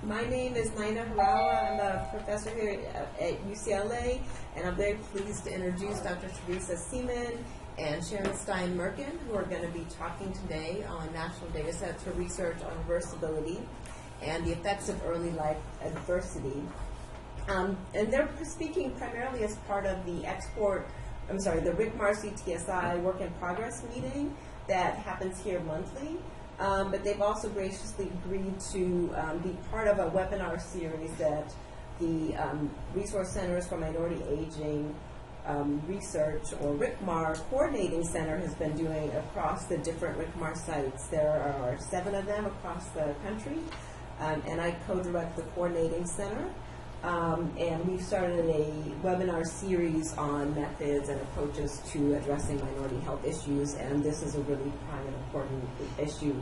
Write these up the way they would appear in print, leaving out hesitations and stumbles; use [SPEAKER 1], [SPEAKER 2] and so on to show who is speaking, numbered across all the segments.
[SPEAKER 1] My name is Naina Harawa. I'm a professor here at UCLA, and I'm very pleased to introduce Dr. Teresa Seeman and Sharon Merkin, who are going to be talking today on national data sets for research on reversibility and the effects of early life adversity. And they're speaking primarily as part of the the RCMAR CTSI Work in Progress meeting that happens here monthly. But they've also graciously agreed to be part of a webinar series that the Resource Centers for Minority Aging Research, or RCMAR Coordinating Center, has been doing across the different RCMAR sites. There are 7 of them across the country, and I co-direct the Coordinating Center. And we've started a webinar series on methods and approaches to addressing minority health issues, and this is a really prime and important issue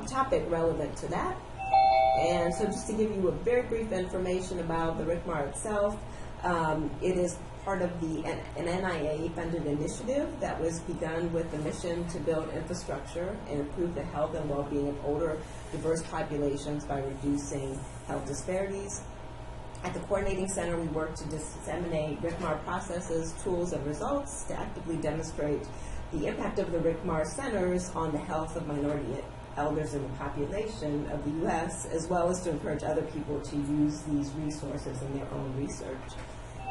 [SPEAKER 1] topic relevant to that. And so just to give you a very brief information about the RCMAR itself, it is part of an NIA-funded initiative that was begun with the mission to build infrastructure and improve the health and well-being of older, diverse populations by reducing health disparities. At the Coordinating Center, we work to disseminate RCMAR processes, tools, and results to actively demonstrate the impact of the RCMAR centers on the health of minority elders in the population of the U.S., as well as to encourage other people to use these resources in their own research.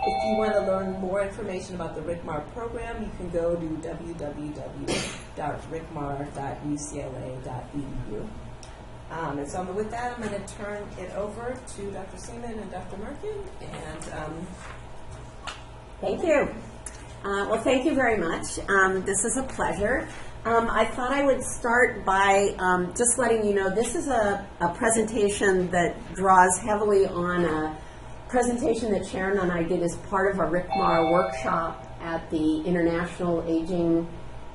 [SPEAKER 1] If you want to learn more information about the RCMAR program, you can go to www.rcmar.ucla.edu. And so with that, I'm going to turn it over to Dr. Seeman and Dr. Merkin. And
[SPEAKER 2] thank you. Well, thank you very much. This is a pleasure. I thought I would start by just letting you know this is a presentation that draws heavily on a presentation that Sharon and I did as part of a RCMAR workshop at the International Aging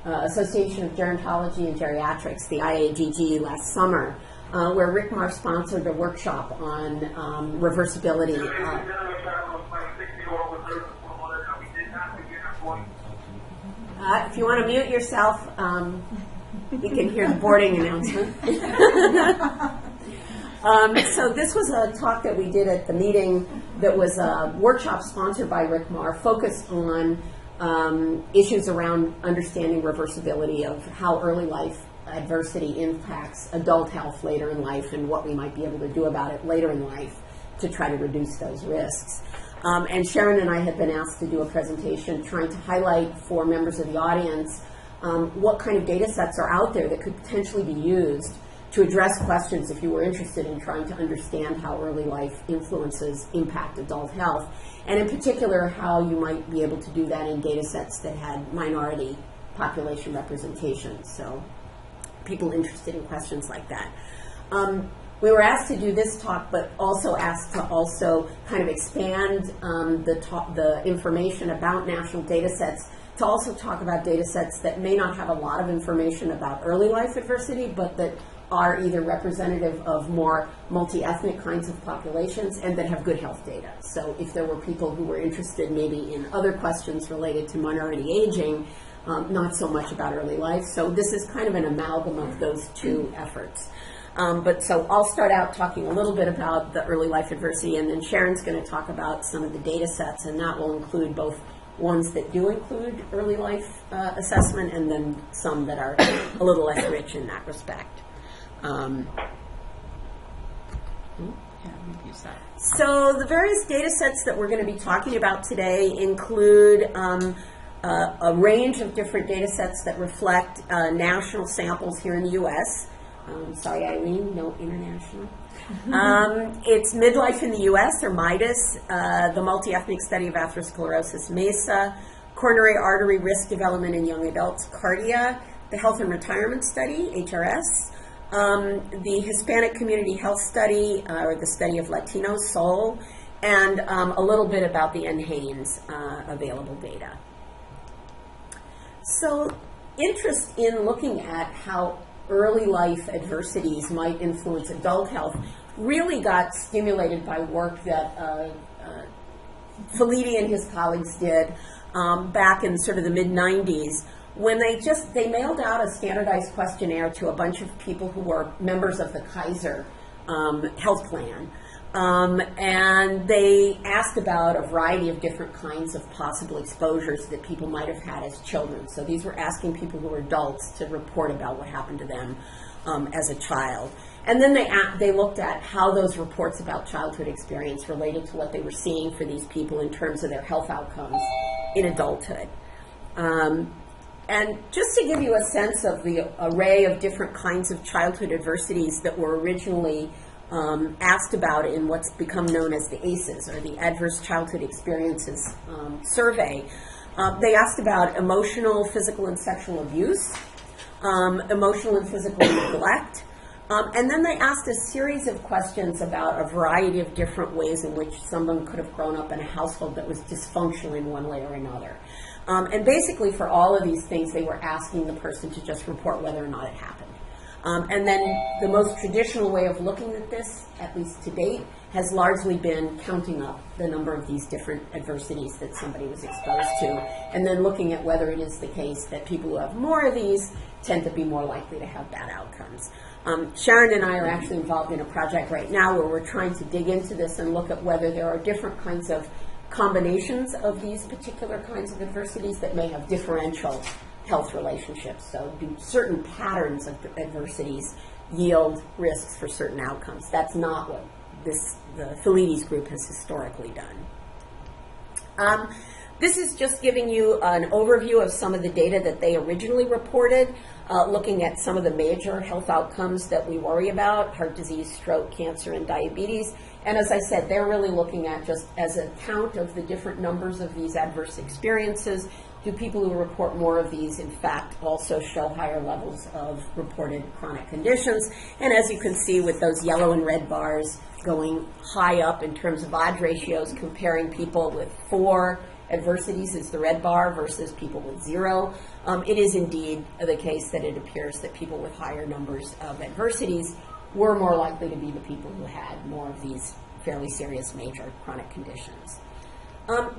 [SPEAKER 2] Association of Gerontology and Geriatrics, the IAGG, last summer. Where RCMAR sponsored a workshop on reversibility. If you want to mute yourself, you can hear the boarding announcement. So this was a talk that we did at the meeting that was a workshop sponsored by RCMAR, focused on issues around understanding reversibility of how early life adversity impacts adult health later in life and what we might be able to do about it later in life to try to reduce those risks. And Sharon and I had been asked to do a presentation trying to highlight for members of the audience what kind of data sets are out there that could potentially be used to address questions if you were interested in trying to understand how early life influences impact adult health, and in particular how you might be able to do that in data sets that had minority population representation. So people interested in questions like that. We were asked to do this talk, but also asked to also kind of expand the information about national data sets to also talk about data sets that may not have a lot of information about early life adversity, but that are either representative of more multi-ethnic kinds of populations and that have good health data. So if there were people who were interested maybe in other questions related to minority aging, not so much about early life. So this is kind of an amalgam of those two efforts. But so I'll start out talking a little bit about the early life adversity, and then Sharon's going to talk about some of the data sets, and that will include both ones that do include early life assessment and then some that are a little less rich in that respect. So the various data sets that we're going to be talking about today include a range of different data sets that reflect national samples here in the U.S. Sorry, Eileen, no international. It's Midlife in the U.S., or MIDAS, the Multi-Ethnic Study of Atherosclerosis, MESA, Coronary Artery Risk Development in Young Adults, CARDIA, the Health and Retirement Study, HRS, the Hispanic Community Health Study, or the Study of Latinos, SOL, and a little bit about the NHANES available data. So interest in looking at how early life adversities might influence adult health really got stimulated by work that Felitti and his colleagues did back in sort of the mid-90s, when they mailed out a standardized questionnaire to a bunch of people who were members of the Kaiser health plan, And they asked about a variety of different kinds of possible exposures that people might have had as children. So these were asking people who were adults to report about what happened to them as a child. And then they looked at how those reports about childhood experience related to what they were seeing for these people in terms of their health outcomes in adulthood. And just to give you a sense of the array of different kinds of childhood adversities that were originally asked about in what's become known as the ACEs, or the Adverse Childhood Experiences Survey. They asked about emotional, physical, and sexual abuse, emotional and physical neglect, and then they asked a series of questions about a variety of different ways in which someone could have grown up in a household that was dysfunctional in one way or another. And basically for all of these things, they were asking the person to just report whether or not it happened. And then the most traditional way of looking at this, at least to date, has largely been counting up the number of these different adversities that somebody was exposed to, and then looking at whether it is the case that people who have more of these tend to be more likely to have bad outcomes. Sharon and I are actually involved in a project right now where we're trying to dig into this and look at whether there are different kinds of combinations of these particular kinds of adversities that may have differential health relationships. So do certain patterns of adversities yield risks for certain outcomes? That's not what the Felides group has historically done. This is just giving you an overview of some of the data that they originally reported, looking at some of the major health outcomes that we worry about: heart disease, stroke, cancer, and diabetes. And as I said, they're really looking at just as a count of the different numbers of these adverse experiences. Do people who report more of these, in fact, also show higher levels of reported chronic conditions? And as you can see with those yellow and red bars going high up in terms of odds ratios, comparing people with 4 adversities is the red bar versus people with 0. It is indeed the case that it appears that people with higher numbers of adversities were more likely to be the people who had more of these fairly serious major chronic conditions.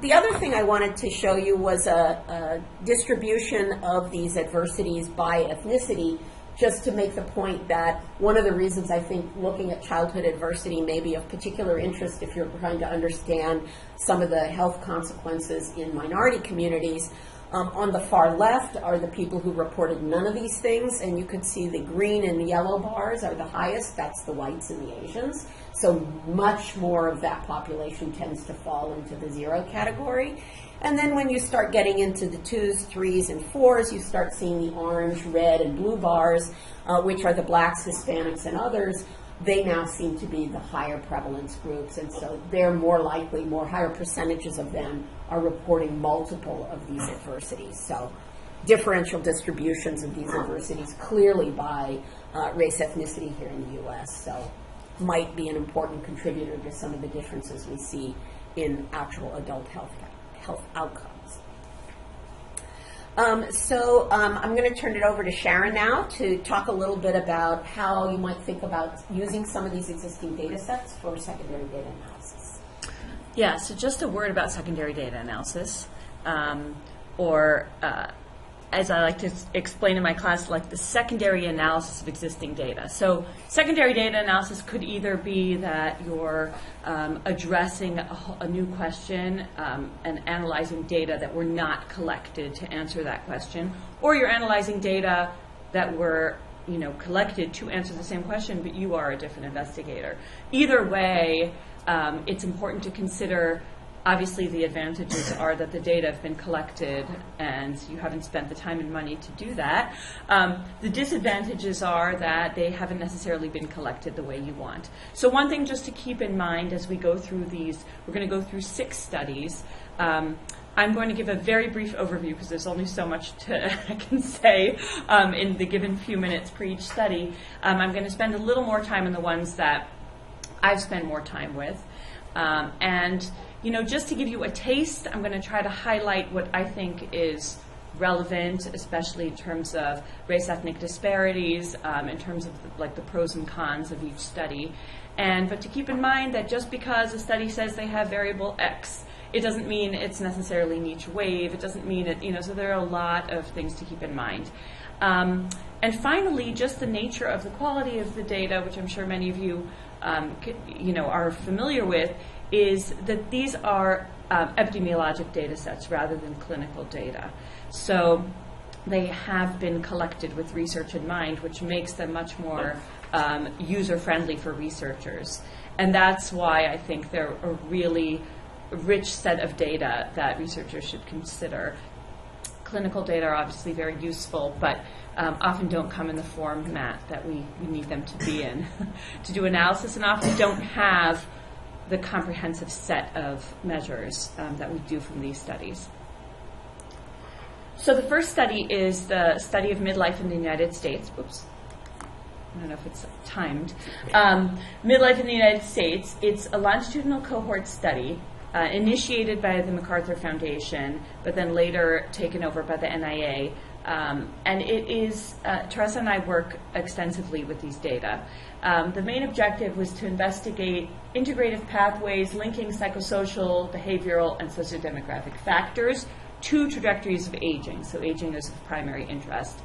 [SPEAKER 2] The other thing I wanted to show you was a distribution of these adversities by ethnicity, just to make the point that one of the reasons I think looking at childhood adversity may be of particular interest if you're trying to understand some of the health consequences in minority communities. On the far left are the people who reported none of these things, and you can see the green and yellow bars are the highest. That's the whites and the Asians. So much more of that population tends to fall into the 0 category. And then when you start getting into the 2s, 3s, and 4s, you start seeing the orange, red, and blue bars, which are the blacks, Hispanics, and others. They now seem to be the higher prevalence groups, and so they're more likely, more higher percentages of them are reporting multiple of these adversities. So differential distributions of these adversities clearly by race, ethnicity here in the U.S., so might be an important contributor to some of the differences we see in actual adult health outcomes. I'm going to turn it over to Sharon now to talk a little bit about how you might think about using some of these existing data sets for secondary data analysis.
[SPEAKER 3] Yeah, so just a word about secondary data analysis, as I like to explain in my class, like the secondary analysis of existing data. So secondary data analysis could either be that you're addressing a new question and analyzing data that were not collected to answer that question, or you're analyzing data that were collected to answer the same question, but you are a different investigator. Either way, it's important to consider. Obviously, the advantages are that the data have been collected and you haven't spent the time and money to do that. The disadvantages are that they haven't necessarily been collected the way you want. So one thing just to keep in mind as we go through these, we're going to go through 6 studies. I'm going to give a very brief overview because there's only so much I can say in the given few minutes per each study. I'm going to spend a little more time on the ones that I've spent more time with. Just to give you a taste, I'm going to try to highlight what I think is relevant, especially in terms of race-ethnic disparities, in terms of the pros and cons of each study. But to keep in mind that just because a study says they have variable X, It doesn't mean it's necessarily niche wave. It doesn't mean it, so there are a lot of things to keep in mind. And finally, just the nature of the quality of the data, which I'm sure many of you, are familiar with, is that these are epidemiologic data sets rather than clinical data. So they have been collected with research in mind, which makes them much more user-friendly for researchers. And that's why I think they're a really rich set of data that researchers should consider. Clinical data are obviously very useful, but often don't come in the format that we need them to be in to do analysis, and often don't have the comprehensive set of measures that we do from these studies. So the first study is the study of midlife in the United States. Oops. I don't know if it's timed. Midlife in the United States. It's a longitudinal cohort study initiated by the MacArthur Foundation, but then later taken over by the NIA. And it is, Teresa and I work extensively with these data. The main objective was to investigate integrative pathways linking psychosocial, behavioral, and sociodemographic factors to trajectories of aging. So aging is of primary interest.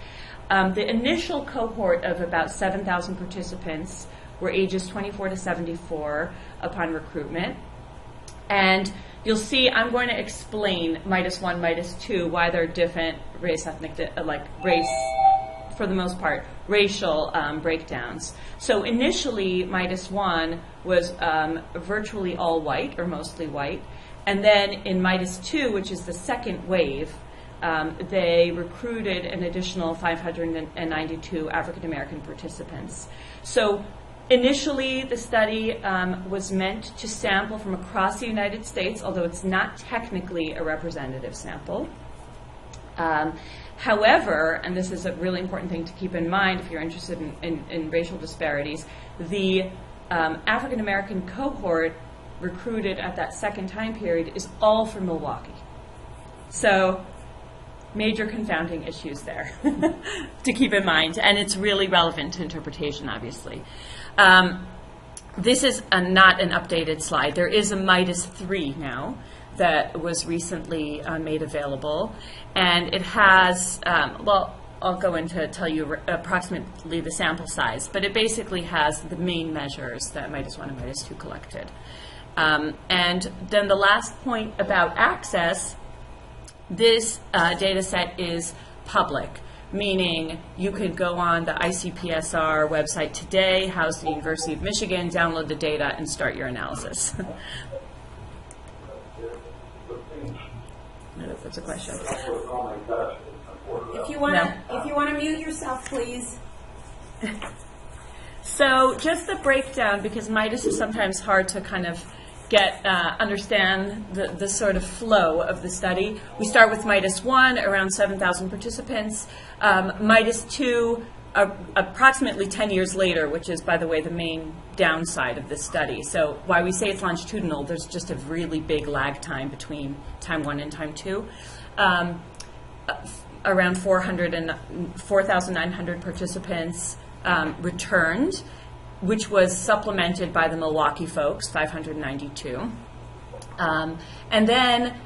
[SPEAKER 3] The initial cohort of about 7,000 participants were ages 24 to 74 upon recruitment. And you'll see I'm going to explain MIDAS 1, MIDAS 2, why they're different race, ethnic, race, for the most part, racial breakdowns. So initially, MIDAS 1 was virtually all white, or mostly white. And then in MIDAS 2, which is the second wave, they recruited an additional 592 African American participants. So initially, the study was meant to sample from across the United States, although it's not technically a representative sample. However, and this is a really important thing to keep in mind if you're interested in racial disparities, the African American cohort recruited at that second time period is all from Milwaukee. So major confounding issues there to keep in mind, and it's really relevant to interpretation, obviously. This is not an updated slide. There is a MIDAS 3 now that was recently made available, and it has, I'll go into tell you approximately the sample size, but it basically has the main measures that MIDAS 1 and MIDAS 2 collected. And then the last point about access, this data set is public, meaning you could go on the ICPSR website today, housed at the University of Michigan, download the data, and start your analysis. I don't know if that's a question.
[SPEAKER 2] If you want to mute yourself, please.
[SPEAKER 3] So just the breakdown, because MIDAS is sometimes hard to kind of understand the sort of flow of the study. We start with MIDAS 1, around 7,000 participants. MIDAS 2, approximately 10 years later, which is, by the way, the main downside of this study. So why we say it's longitudinal, there's just a really big lag time between time 1 and time 2. Around 4,900 participants returned, which was supplemented by the Milwaukee folks, 592. And then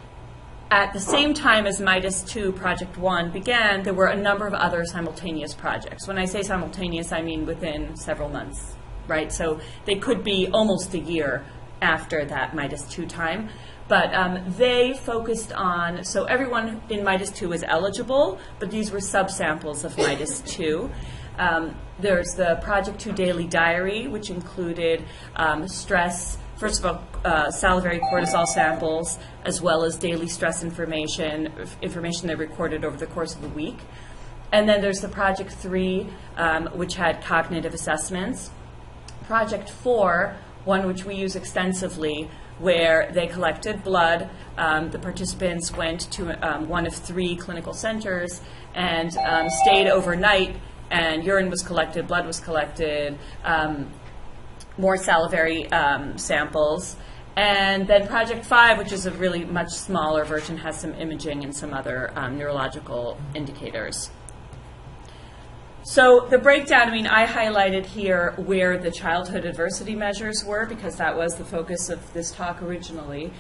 [SPEAKER 3] at the same time as MIDAS 2 Project 1 began, there were a number of other simultaneous projects. When I say simultaneous, I mean within several months, right? So they could be almost a year after that MIDAS 2 time. But they focused on, so everyone in MIDAS 2 was eligible, but these were subsamples of MIDAS 2. There's the Project 2 Daily Diary, which included stress, first of all, salivary cortisol samples, as well as daily stress information they recorded over the course of the week. And then there's the Project 3, which had cognitive assessments. Project 4, one which we use extensively, where they collected blood. The participants went to one of 3 clinical centers and stayed overnight, and urine was collected, blood was collected, more salivary samples. And then Project 5, which is a really much smaller version, has some imaging and some other neurological indicators. So the breakdown, I mean, I highlighted here where the childhood adversity measures were because that was the focus of this talk originally.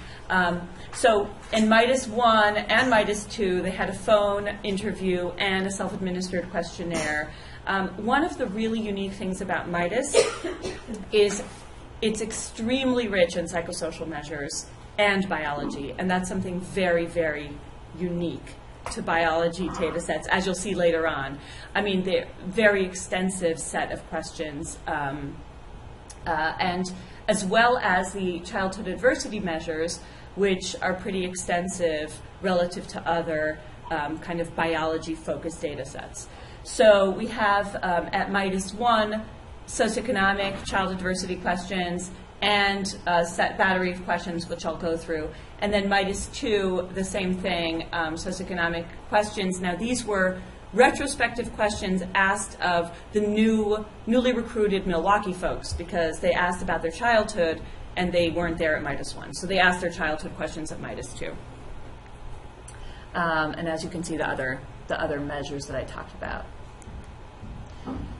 [SPEAKER 3] So in MIDAS 1 and MIDAS 2, they had a phone interview and a self-administered questionnaire. One of the really unique things about MIDAS is it's extremely rich in psychosocial measures and biology, and that's something very, very unique to biology data sets, as you'll see later on. I mean, they're very extensive set of questions, and as well as the childhood adversity measures, which are pretty extensive relative to other kind of biology-focused data sets. So we have at MIDAS 1, socioeconomic child adversity questions, and a set battery of questions, which I'll go through. And then MIDAS 2, the same thing, socioeconomic questions. Now, these were retrospective questions asked of the newly recruited Milwaukee folks because they asked about their childhood and they weren't there at MIDAS 1. So they asked their childhood questions at MIDAS 2. And as you can see, the other measures that I talked about.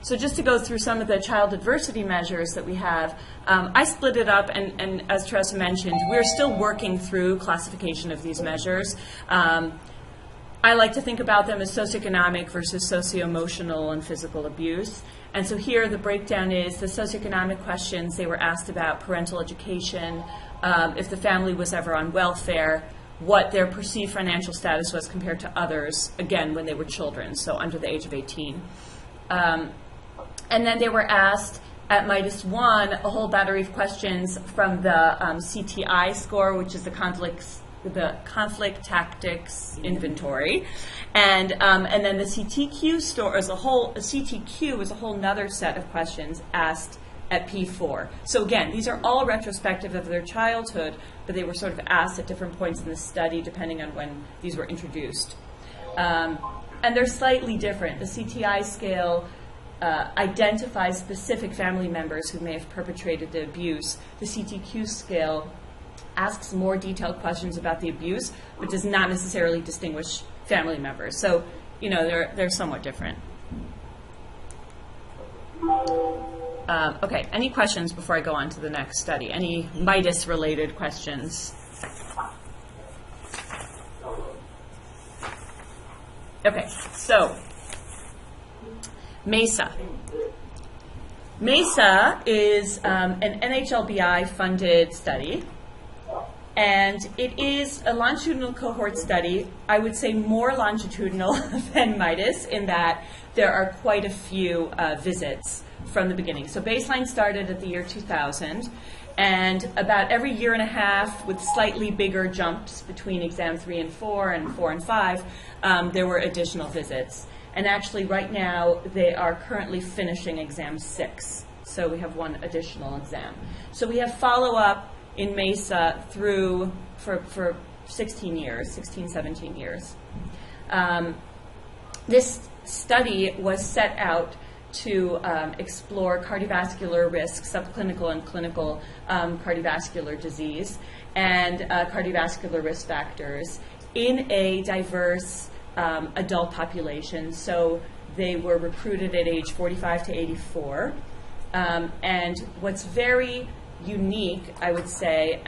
[SPEAKER 3] So just to go through some of the child adversity measures that we have, I split it up, and as Teresa mentioned, we're still working through classification of these measures. I like to think about them as socioeconomic versus socio-emotional and physical abuse. And so here the breakdown is the socioeconomic questions. They were asked about parental education, if the family was ever on welfare, what their perceived financial status was compared to others, again, when they were children, so under the age of 18. And then they were asked at MIDAS 1 a whole battery of questions from the CTI score, which is the conflict tactics inventory, and then the CTQ score as a whole. CTQ is a whole nother set of questions asked at P4. So again, these are all retrospective of their childhood, but they were sort of asked at different points in the study depending on when these were introduced. And they're slightly different. The CTI scale identifies specific family members who may have perpetrated the abuse. The CTQ scale asks more detailed questions about the abuse, but does not necessarily distinguish family members. So, you know, they're somewhat different. Okay, any questions before I go on to the next study? Any MIDAS-related questions? Okay, so MESA. MESA is an NHLBI-funded study, and it is a longitudinal cohort study. I would say more longitudinal than MIDAS in that there are quite a few visits from the beginning. So baseline started at the year 2000, and about every year and a half, with slightly bigger jumps between exam 3 and 4 and 4 and 5, there were additional visits. And actually right now they are currently finishing exam 6. So we have one additional exam. So we have follow-up in MESA through for 16 years, 16, 17 years. This study was set out to explore cardiovascular risk, subclinical and clinical cardiovascular disease, and cardiovascular risk factors in a diverse adult population. So they were recruited at age 45 to 84. And what's very unique, I would say,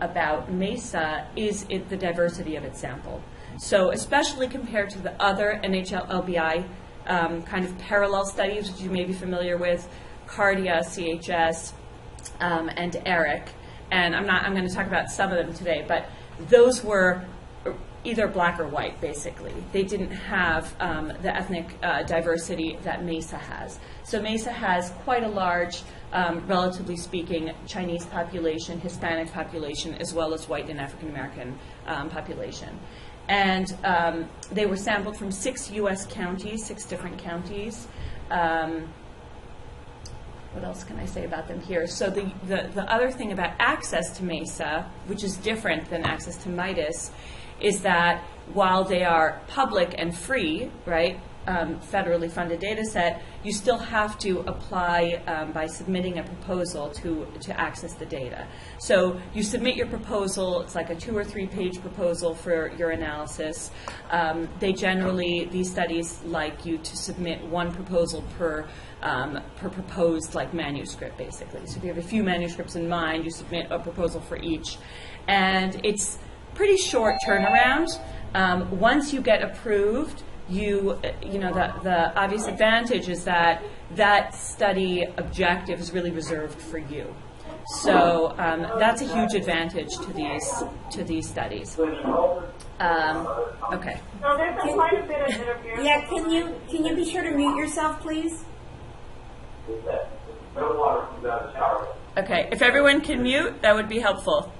[SPEAKER 3] about MESA is the diversity of its sample. So especially compared to the other NHLBI kind of parallel studies, which you may be familiar with, Cardia, CHS, and ERIC. And I'm going to talk about some of them today, but those were either black or white, basically. They didn't have the ethnic diversity that MESA has. So MESA has quite a large, relatively speaking, Chinese population, Hispanic population, as well as white and African American population. And they were sampled from 6 U.S. counties, 6 different counties. What else can I say about them here? So the other thing about access to MESA, which is different than access to MIDAS, is that while they are public and free, right, federally funded data set, you still have to apply by submitting a proposal to access the data. So you submit your proposal. It's like a 2 or 3 page proposal for your analysis. These studies like you to submit one proposal per proposed manuscript, basically. So if you have a few manuscripts in mind, you submit a proposal for each. And it's pretty short turnaround. Once you get approved, the obvious advantage is that study objective is really reserved for you. So that's a huge advantage to these studies. Okay.
[SPEAKER 4] So there's quite a bit of interference.
[SPEAKER 2] Yeah, can you be sure to mute yourself, please?
[SPEAKER 3] Okay, if everyone can mute, that would be helpful.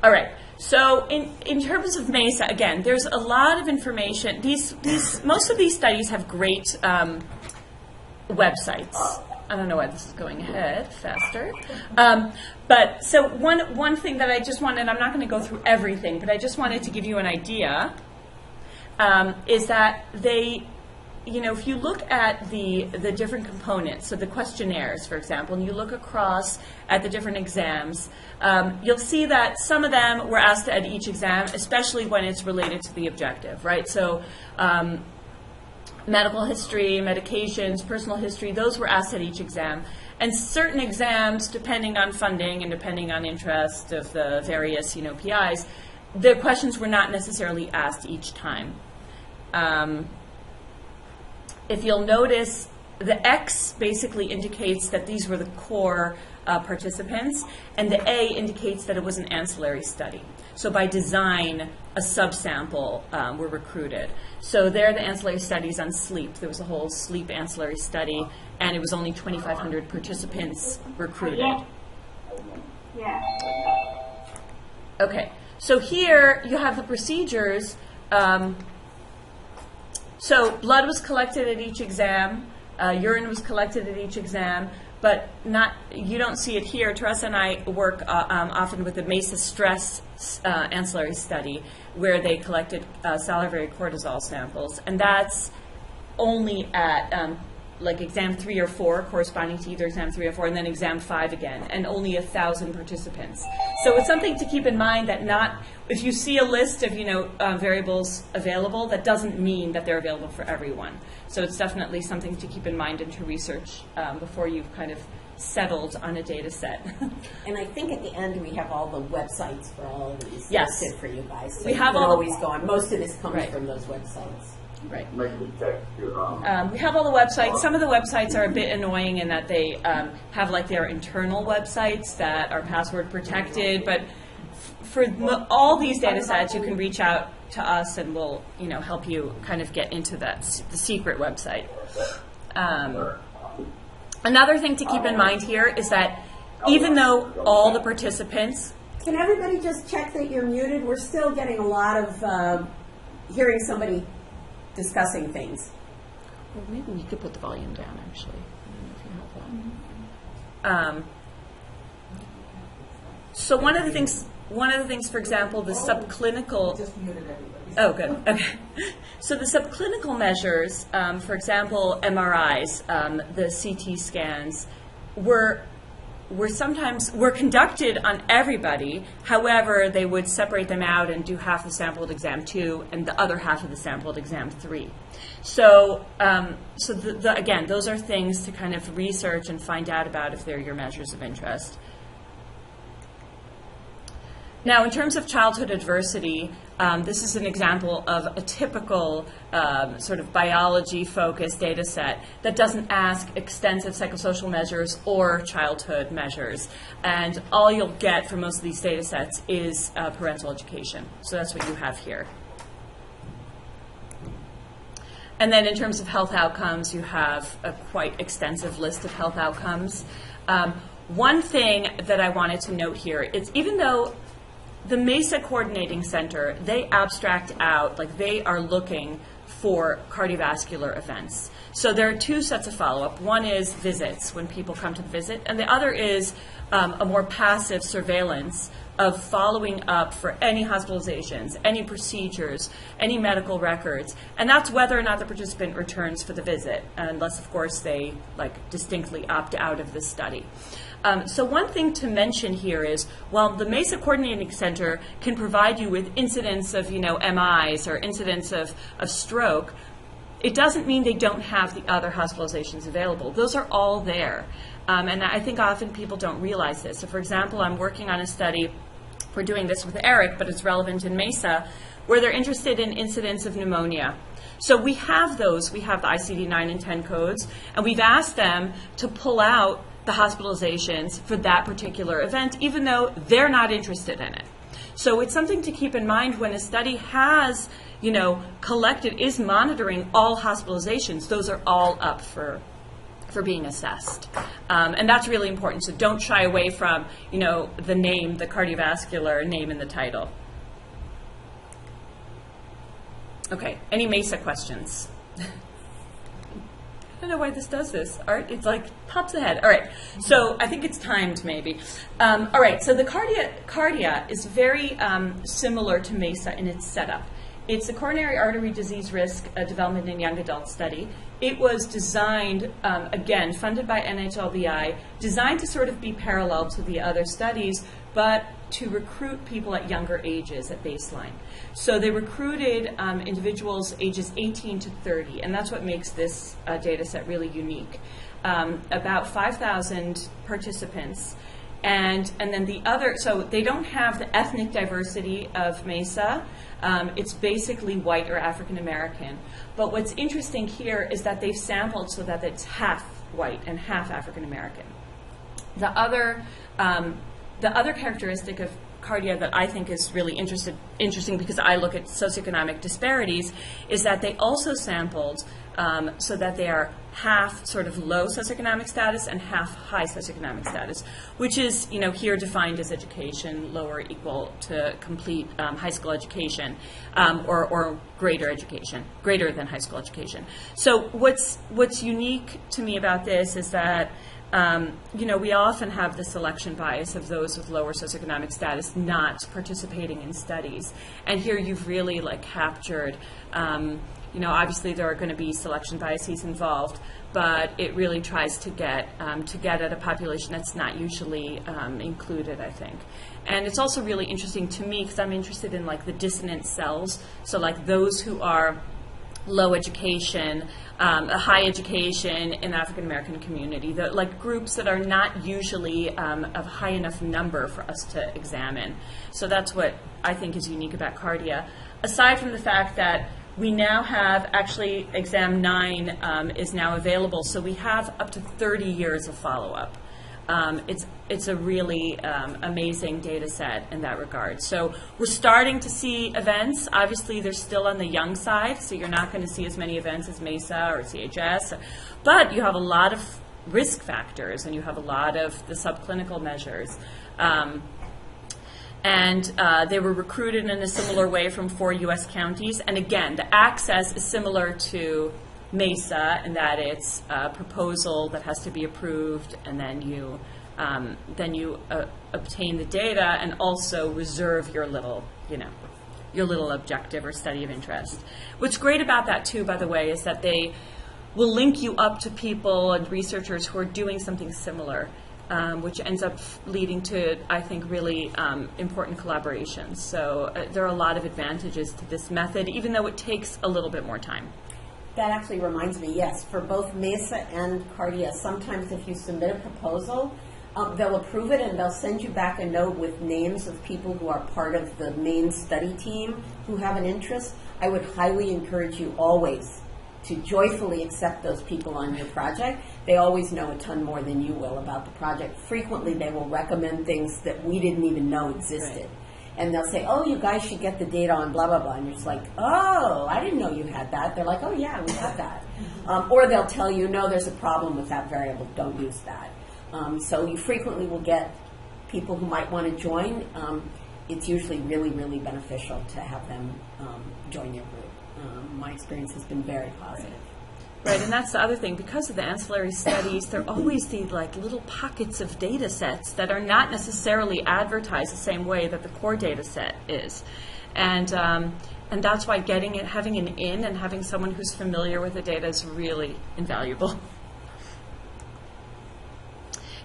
[SPEAKER 3] All right. So in terms of MESA, again, there's a lot of information. Most of these studies have great websites. I don't know why this is going ahead faster. But so one thing that I just wanted, I'm not going to go through everything, but I just wanted to give you an idea, is that if you look at the different components, so the questionnaires, for example, and you look across at the different exams, you'll see that some of them were asked at each exam, especially when it's related to the objective, right? So medical history, medications, personal history, those were asked at each exam. And certain exams, depending on funding and depending on interest of the various PIs, the questions were not necessarily asked each time. If you'll notice, the X basically indicates that these were the core participants, and the A indicates that it was an ancillary study. So by design, a subsample were recruited. So there are the ancillary studies on sleep. There was a whole sleep ancillary study, and it was only 2,500 participants recruited.
[SPEAKER 4] Yeah.
[SPEAKER 3] Okay, so here you have the procedures. So blood was collected at each exam, urine was collected at each exam, but you don't see it here. Teresa and I work often with the MESA stress ancillary study where they collected salivary cortisol samples, and that's only at exam 3 or 4, corresponding to either exam 3 or 4, and then exam 5 again, and only 1,000 participants. So it's something to keep in mind that if you see a list of variables available, that doesn't mean that they're available for everyone. So it's definitely something to keep in mind and to research before you've kind of settled on a data set.
[SPEAKER 2] And I think at the end we have all the websites for all of these
[SPEAKER 3] Yes.
[SPEAKER 2] listed for you guys. So
[SPEAKER 3] We
[SPEAKER 2] you
[SPEAKER 3] have
[SPEAKER 2] can
[SPEAKER 3] all the-
[SPEAKER 2] always go on. Most of this comes
[SPEAKER 3] Right.
[SPEAKER 2] from those websites.
[SPEAKER 3] Right.
[SPEAKER 5] We
[SPEAKER 3] We have all the websites. Some of the websites are a bit annoying in that they have their internal websites that are password protected, but for all these data sets, you can reach out to us and we'll help you kind of get into the secret website. Another thing to keep in mind here is that even though all the participants...
[SPEAKER 2] Can everybody just check that you're muted? We're still getting a lot of hearing somebody discussing things.
[SPEAKER 3] Well, maybe we could put the volume down, actually. I don't know if you have that. So one of the things, for example, the subclinical...
[SPEAKER 1] Just muted everybody.
[SPEAKER 3] Oh, good. Okay. So the subclinical measures, for example, MRIs, the CT scans, were conducted on everybody. However, they would separate them out and do half the sample at exam 2 and the other half of the sample at exam 3. So, again, those are things to kind of research and find out about if they're your measures of interest. Now, in terms of childhood adversity, this is an example of a typical sort of biology-focused data set that doesn't ask extensive psychosocial measures or childhood measures. And all you'll get from most of these data sets is parental education. So that's what you have here. And then in terms of health outcomes, you have a quite extensive list of health outcomes. One thing that I wanted to note here is even though the MESA Coordinating Center, they abstract out, like they are looking for cardiovascular events. So there are two sets of follow-up. One is visits, when people come to visit, and the other is a more passive surveillance of following up for any hospitalizations, any procedures, any medical records, and that's whether or not the participant returns for the visit, unless, of course, they distinctly opt out of this study. So one thing to mention here is, while the MESA Coordinating Center can provide you with incidents of, MIs or incidents of stroke, it doesn't mean they don't have the other hospitalizations available. Those are all there. And I think often people don't realize this. So, for example, I'm working on a study, we're doing this with Eric, but it's relevant in MESA, where they're interested in incidents of pneumonia. So we have those. We have the ICD-9 and 10 codes, and we've asked them to pull out the hospitalizations for that particular event, even though they're not interested in it. So it's something to keep in mind when a study has, collected, is monitoring all hospitalizations. Those are all up for being assessed. And that's really important. So don't shy away from, the name, the cardiovascular name in the title. Okay, any MESA questions? I don't know why this does this. Art, it's pops ahead. All right, so I think it's timed maybe. All right, so the Cardia is very similar to MESA in its setup. It's a coronary artery disease risk development in young adult study. It was designed, again, funded by NHLBI, designed to sort of be parallel to the other studies, but to recruit people at younger ages at baseline. So they recruited individuals ages 18 to 30, and that's what makes this data set really unique. About 5,000 participants. And then the other, so they don't have the ethnic diversity of MESA. It's basically white or African American. But what's interesting here is that they've sampled so that it's half white and half African American. The other characteristic of Cardia that I think is really interesting because I look at socioeconomic disparities is that they also sampled so that they are half sort of low socioeconomic status and half high socioeconomic status, which is, here defined as education, low or equal to complete high school education, or greater education, greater than high school education. So what's unique to me about this is that we often have the selection bias of those with lower socioeconomic status not participating in studies. And here you've really captured, obviously there are going to be selection biases involved, but it really tries to get at a population that's not usually included, I think. And it's also really interesting to me because I'm interested in the dissonant cells, so those who are low education, a high education in the African American community, the groups that are not usually of high enough number for us to examine. So that's what I think is unique about Cardia. Aside from the fact that we now have, actually, exam 9 is now available, so we have up to 30 years of follow-up. It's a really amazing data set in that regard. So we're starting to see events. Obviously, they're still on the young side, so you're not going to see as many events as MESA or CHS, but you have a lot of risk factors, and you have a lot of the subclinical measures. And they were recruited in a similar way from 4 U.S. counties. And again, the access is similar to MESA in that it's a proposal that has to be approved, and then you obtain the data and also reserve your little objective or study of interest. What's great about that too, by the way, is that they will link you up to people and researchers who are doing something similar. Which ends up leading to, I think, really important collaborations. So there are a lot of advantages to this method, even though it takes a little bit more time.
[SPEAKER 2] That actually reminds me, yes, for both MESA and Cardia, sometimes if you submit a proposal, they'll approve it and they'll send you back a note with names of people who are part of the main study team who have an interest. I would highly encourage you always to joyfully accept those people on your project. They always know a ton more than you will about the project. Frequently, they will recommend things that we didn't even know existed. Right. And they'll say, oh, you guys should get the data on blah, blah, blah. And you're just like, oh, I didn't know you had that. They're like, oh, yeah, we have that. Or they'll tell you, no, there's a problem with that variable. Don't use that. So you frequently will get people who might want to join. it's usually really, really beneficial to have them join your group. My experience has been very positive.
[SPEAKER 3] Right, and that's the other thing. Because of the ancillary studies, there are always these like little pockets of data sets that are not necessarily advertised the same way that the core data set is. And that's why having an in and having someone who's familiar with the data is really invaluable.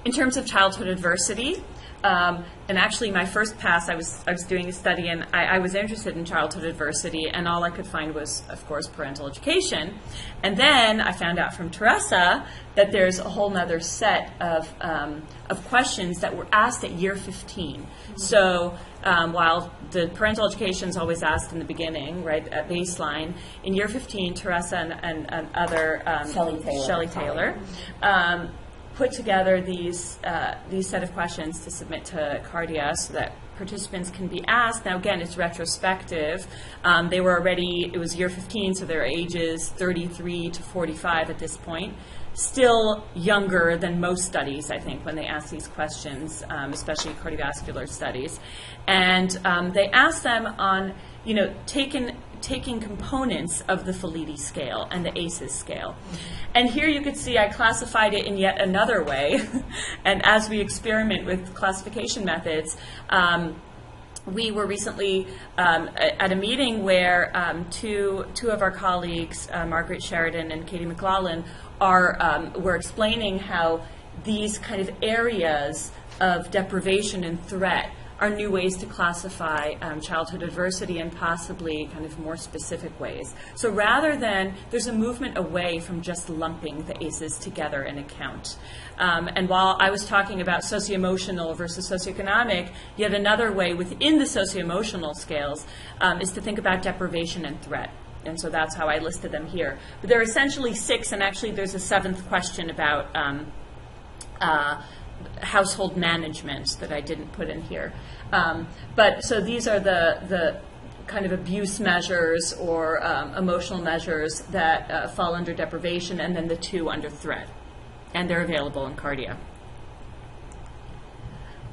[SPEAKER 3] In terms of childhood adversity, and actually my first pass, I was doing a study, and I was interested in childhood adversity, and all I could find was, of course, parental education. And then I found out from Teresa that there's a whole nother set of questions that were asked at year 15. So while the parental education is always asked in the beginning, right, at baseline, in year 15, Teresa and other Shelley Taylor put together these set of questions to submit to Cardia so that participants can be asked. Now, again, it's retrospective. They were already, it was year 15, so their ages 33 to 45 at this point. Still younger than most studies, I think, when they ask these questions, especially cardiovascular studies. And they asked them on, taking components of the Felitti scale and the ACEs scale. And here you could see I classified it in yet another way. And as we experiment with classification methods, we were recently at a meeting where two of our colleagues, Margaret Sheridan and Katie McLaughlin, were explaining how these kind of areas of deprivation and threat are new ways to classify childhood adversity in possibly kind of more specific ways. So rather than, there's a movement away from just lumping the ACEs together in a count. And while I was talking about socio-emotional versus socioeconomic, yet another way within the socio-emotional scales is to think about deprivation and threat. And so that's how I listed them here. But there are essentially 6, and actually there's a 7th question about household management that I didn't put in here. But so these are the kind of abuse measures or emotional measures that fall under deprivation, and then the 2 under threat. And they're available in Cardia.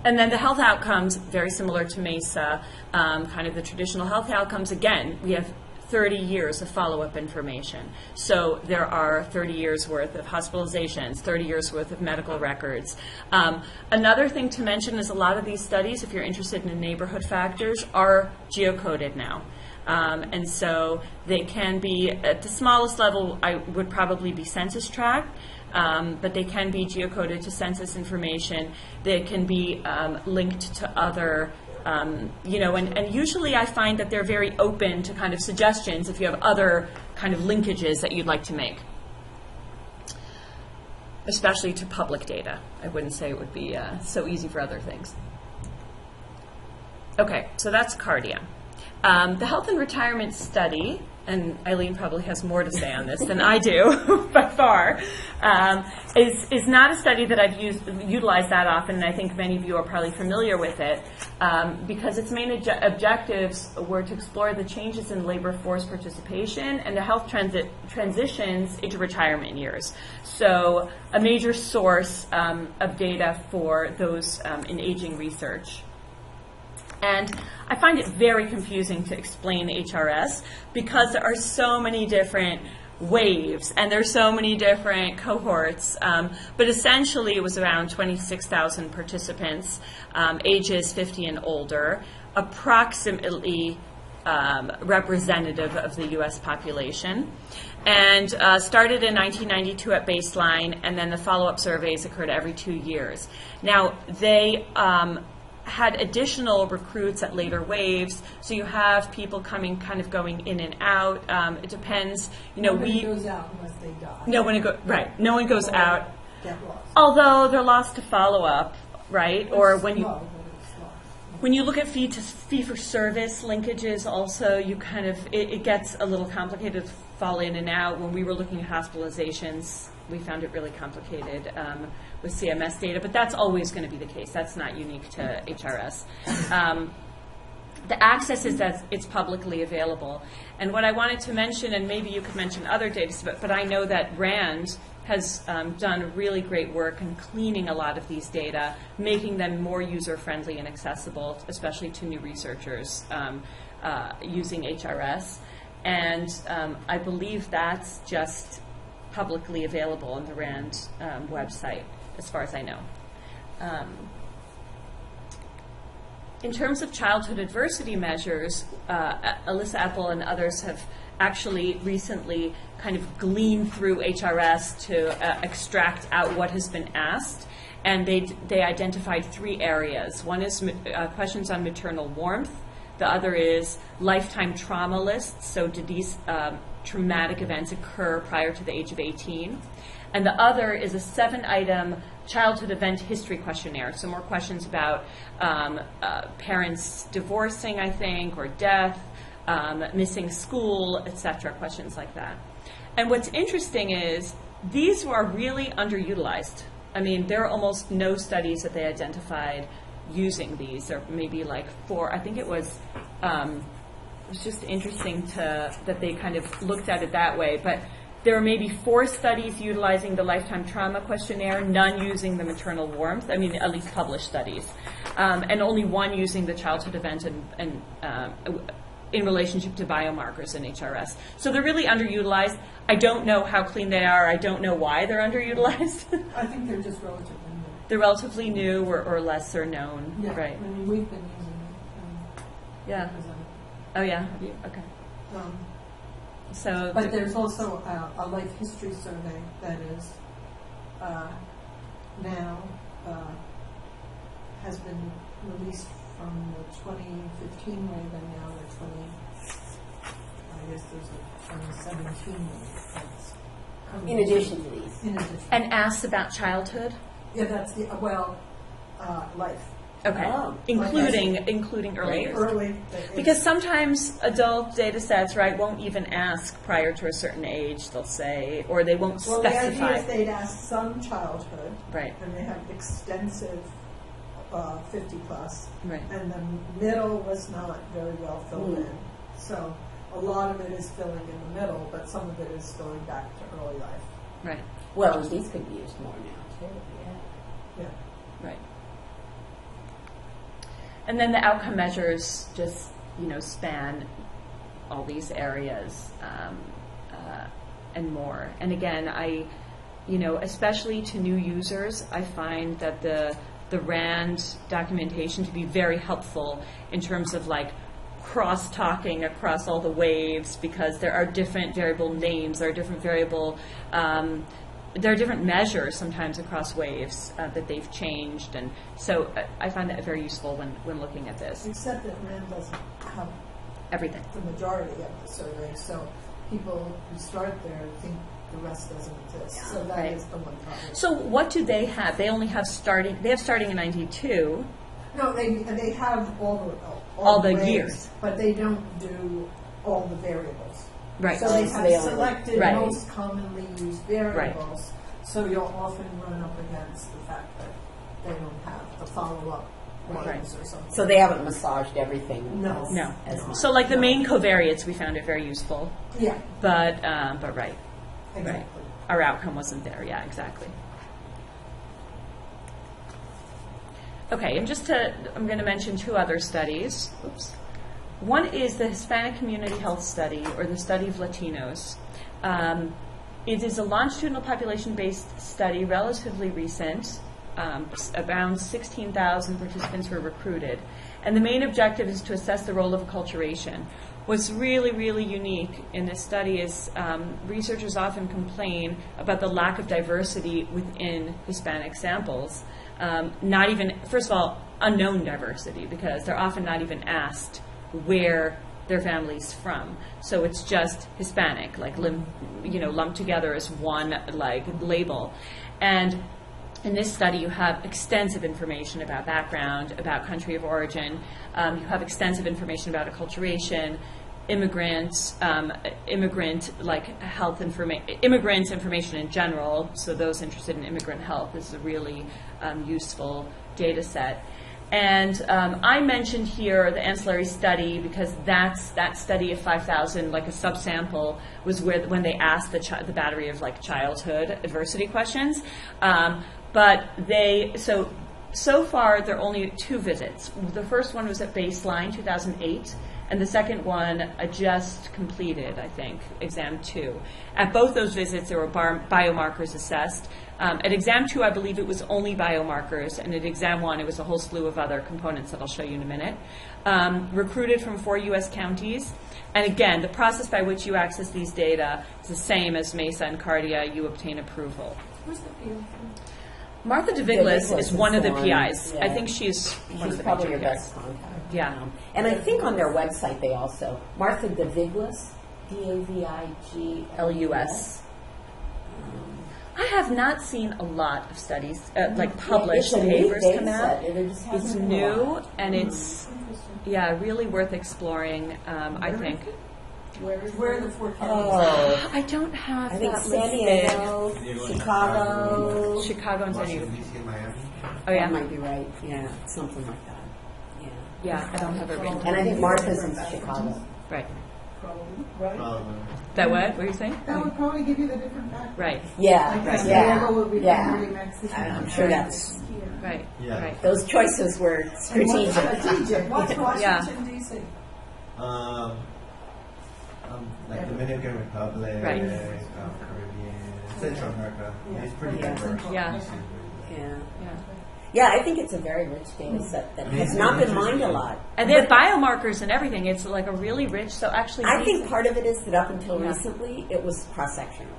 [SPEAKER 3] And then the health outcomes, very similar to MESA, kind of the traditional health outcomes. Again, we have 30 years of follow-up information. So there are 30 years worth of hospitalizations, 30 years worth of medical records. Another thing to mention is a lot of these studies, if you're interested in neighborhood factors, are geocoded now. And so they can be, at the smallest level, I would probably be census tract, but they can be geocoded to census information. They can be linked to other and usually I find that they're very open to kind of suggestions if you have other kind of linkages that you'd like to make, especially to public data. I wouldn't say it would be so easy for other things. Okay, so that's Cardia. The health and retirement study, and Eileen probably has more to say on this than I do by far, is not a study that I've utilized that often, and I think many of you are probably familiar with it, because its main objectives were to explore the changes in labor force participation and the health transitions into retirement years. So a major source of data for those in aging research. And I find it very confusing to explain HRS because there are so many different waves and there's so many different cohorts. But essentially it was around 26,000 participants, ages 50 and older, approximately representative of the U.S. population, and started in 1992 at baseline, and then the follow-up surveys occurred every 2 years. Now, they had additional recruits at later waves, so you have people coming, kind of going in and out. It depends.
[SPEAKER 5] Nobody goes out unless they die.
[SPEAKER 3] No one goes out.
[SPEAKER 5] Get lost.
[SPEAKER 3] Although they're lost to follow-up, right? Or when you
[SPEAKER 5] Slow, but it's lost.
[SPEAKER 3] when you look at fee for service linkages, also you kind of it gets a little complicated to fall in and out. When we were looking at hospitalizations, we found it really complicated with CMS data, but that's always going to be the case. That's not unique to HRS. the access is that it's publicly available. And what I wanted to mention, and maybe you could mention other data, but I know that RAND has done really great work in cleaning a lot of these data, making them more user-friendly and accessible, especially to new researchers using HRS. And I believe that's just publicly available on the RAND website, as far as I know. In terms of childhood adversity measures, Alyssa Epple and others have actually recently kind of gleaned through HRS to extract out what has been asked, and they identified 3 areas. One is questions on maternal warmth. The other is lifetime trauma lists, so did these traumatic events occur prior to the age of 18? And the other is a 7-item childhood event history questionnaire. So more questions about parents divorcing, I think, or death, missing school, etc., questions like that. And what's interesting is these are really underutilized. I mean, there are almost no studies that they identified using these. There maybe like 4. I think it was just interesting that they kind of looked at it that way. But there are maybe 4 studies utilizing the lifetime trauma questionnaire, none using the maternal warmth, I mean, at least published studies, and only 1 using the childhood event and in relationship to biomarkers in HRS. So they're really underutilized. I don't know how clean they are. I don't know why they're underutilized.
[SPEAKER 5] I think they're just relatively new.
[SPEAKER 3] They're relatively new or lesser known,
[SPEAKER 5] Yeah,
[SPEAKER 3] right?
[SPEAKER 5] I mean, we've been using it.
[SPEAKER 3] Yeah.
[SPEAKER 5] Present.
[SPEAKER 3] Oh, yeah? Have you? Okay. So,
[SPEAKER 5] But there's also a life history survey that is now has been released from the 2015 wave, and now the I guess there's a 2017 wave that's coming.
[SPEAKER 2] In addition to these.
[SPEAKER 5] In addition.
[SPEAKER 3] and asks about childhood?
[SPEAKER 5] Yeah, that's the, life.
[SPEAKER 3] Okay.
[SPEAKER 2] Oh.
[SPEAKER 3] Including early
[SPEAKER 5] Right,
[SPEAKER 3] years.
[SPEAKER 5] early.
[SPEAKER 3] Because sometimes adult data sets, right, won't even ask prior to a certain age, they'll say, or they won't
[SPEAKER 5] Well, the
[SPEAKER 3] specify.
[SPEAKER 5] idea is they'd ask some childhood,
[SPEAKER 3] Right,
[SPEAKER 5] and they have extensive 50 plus,
[SPEAKER 3] right.
[SPEAKER 5] and the middle was not very well filled in. So a lot of it is filling in the middle, but some of it is going back to early life.
[SPEAKER 3] Right,
[SPEAKER 2] Well, these could be used more now, too, yeah.
[SPEAKER 5] Yeah.
[SPEAKER 3] right. And then the outcome measures just, span all these areas and more. And again, especially to new users, I find that the RAND documentation to be very helpful in terms of like cross-talking across all the waves, because there are different variable names, there are different variable there are different measures sometimes across waves that they've changed, and so I find that very useful when looking at this.
[SPEAKER 5] Except that RAND doesn't have
[SPEAKER 3] Everything.
[SPEAKER 5] the majority of the survey, so people who start there think the rest doesn't exist. So that
[SPEAKER 3] Right.
[SPEAKER 5] is the one problem.
[SPEAKER 3] So what do they have? They only have starting. They have starting in 92.
[SPEAKER 5] No, they have all
[SPEAKER 3] the
[SPEAKER 5] waves,
[SPEAKER 3] years.
[SPEAKER 5] but they don't do all the variables.
[SPEAKER 3] Right.
[SPEAKER 5] So they
[SPEAKER 2] So
[SPEAKER 5] have
[SPEAKER 2] they only-
[SPEAKER 5] selected
[SPEAKER 3] Right.
[SPEAKER 5] most commonly used variables. So you'll often run up against the fact that they don't have the follow-up ones or something.
[SPEAKER 2] So they haven't massaged everything.
[SPEAKER 5] No.
[SPEAKER 2] as-
[SPEAKER 3] No.
[SPEAKER 2] As much.
[SPEAKER 3] So like the main covariates, we found it very useful,
[SPEAKER 5] Yeah,
[SPEAKER 3] but right,
[SPEAKER 5] exactly.
[SPEAKER 3] our outcome wasn't there. Yeah, exactly. Okay, and I'm going to mention 2 other studies. Oops. One is the Hispanic Community Health Study, or the study of Latinos. It is a longitudinal population-based study, relatively recent. Around 16,000 participants were recruited. And the main objective is to assess the role of acculturation. What's really, really unique in this study is researchers often complain about the lack of diversity within Hispanic samples. Not even, first of all, unknown diversity, because they're often not even asked where their family's from. So it's just Hispanic, like lumped together as one like label. And in this study, you have extensive information about background, about country of origin. You have extensive information about acculturation, immigrants, immigrant information in general. So those interested in immigrant health is a really useful data set. And I mentioned here the ancillary study because that study of 5,000, like a subsample, was when they asked the battery of like childhood adversity questions. But so far there are only 2 visits. The first one was at baseline 2008, and the second one just completed, I think, exam 2. At both those visits, there were biomarkers assessed. At exam 2, I believe it was only biomarkers, and at exam 1, it was a whole slew of other components that I'll show you in a minute. Recruited from 4 U.S. counties. And again, the process by which you access these data is the same as MESA and Cardia. You obtain approval.
[SPEAKER 5] Where's the PO from?
[SPEAKER 3] Martha DeViglis
[SPEAKER 2] DeViglis
[SPEAKER 3] is one of the
[SPEAKER 2] one,
[SPEAKER 3] PIs.
[SPEAKER 2] yeah.
[SPEAKER 3] I think she's one of the
[SPEAKER 2] probably
[SPEAKER 3] major
[SPEAKER 2] your
[SPEAKER 3] PIs.
[SPEAKER 2] best contact.
[SPEAKER 3] Yeah.
[SPEAKER 2] And I think on their website they also, Martha DeViglis, DAVIGLUS.
[SPEAKER 3] I have not seen a lot of studies, like published papers come out. It's new, and it's, really worth exploring, I think.
[SPEAKER 5] Where are the 4 counties?
[SPEAKER 2] Oh,
[SPEAKER 3] I don't have
[SPEAKER 2] I think
[SPEAKER 3] that
[SPEAKER 2] San
[SPEAKER 3] listed.
[SPEAKER 2] Diego, Chicago.
[SPEAKER 3] Chicago and San Diego.
[SPEAKER 6] DC, Miami.
[SPEAKER 3] Oh,
[SPEAKER 2] That
[SPEAKER 3] yeah.
[SPEAKER 2] might be right. Yeah, something like that. Yeah.
[SPEAKER 3] Yeah, I don't have it written.
[SPEAKER 2] And I think Martha's in Chicago.
[SPEAKER 3] Right.
[SPEAKER 5] Probably, right?
[SPEAKER 6] Probably.
[SPEAKER 3] That what? What are you saying?
[SPEAKER 7] That would probably give you the different background.
[SPEAKER 3] Right,
[SPEAKER 2] Yeah,
[SPEAKER 7] Like
[SPEAKER 2] right,
[SPEAKER 7] San
[SPEAKER 2] yeah,
[SPEAKER 7] Diego would be
[SPEAKER 2] yeah.
[SPEAKER 7] really Mexican.
[SPEAKER 2] I'm sure that's,
[SPEAKER 3] right,
[SPEAKER 6] Yeah.
[SPEAKER 3] right.
[SPEAKER 2] those choices were strategic.
[SPEAKER 7] Strategic.
[SPEAKER 5] What's
[SPEAKER 3] Yeah.
[SPEAKER 5] Washington, D.C.?
[SPEAKER 6] Like Dominican Republic,
[SPEAKER 3] Right.
[SPEAKER 6] Caribbean, Central America.
[SPEAKER 5] Yeah.
[SPEAKER 6] It's pretty
[SPEAKER 2] Yeah.
[SPEAKER 6] diverse.
[SPEAKER 3] Yeah.
[SPEAKER 2] Yeah.
[SPEAKER 3] Yeah.
[SPEAKER 2] Yeah, I think it's a very rich data set that has not been mined a lot.
[SPEAKER 3] And they have biomarkers and everything. It's like a really rich, so actually
[SPEAKER 2] I
[SPEAKER 3] these-
[SPEAKER 2] think part of it is that up until
[SPEAKER 3] Yeah.
[SPEAKER 2] recently, it was cross-sectional.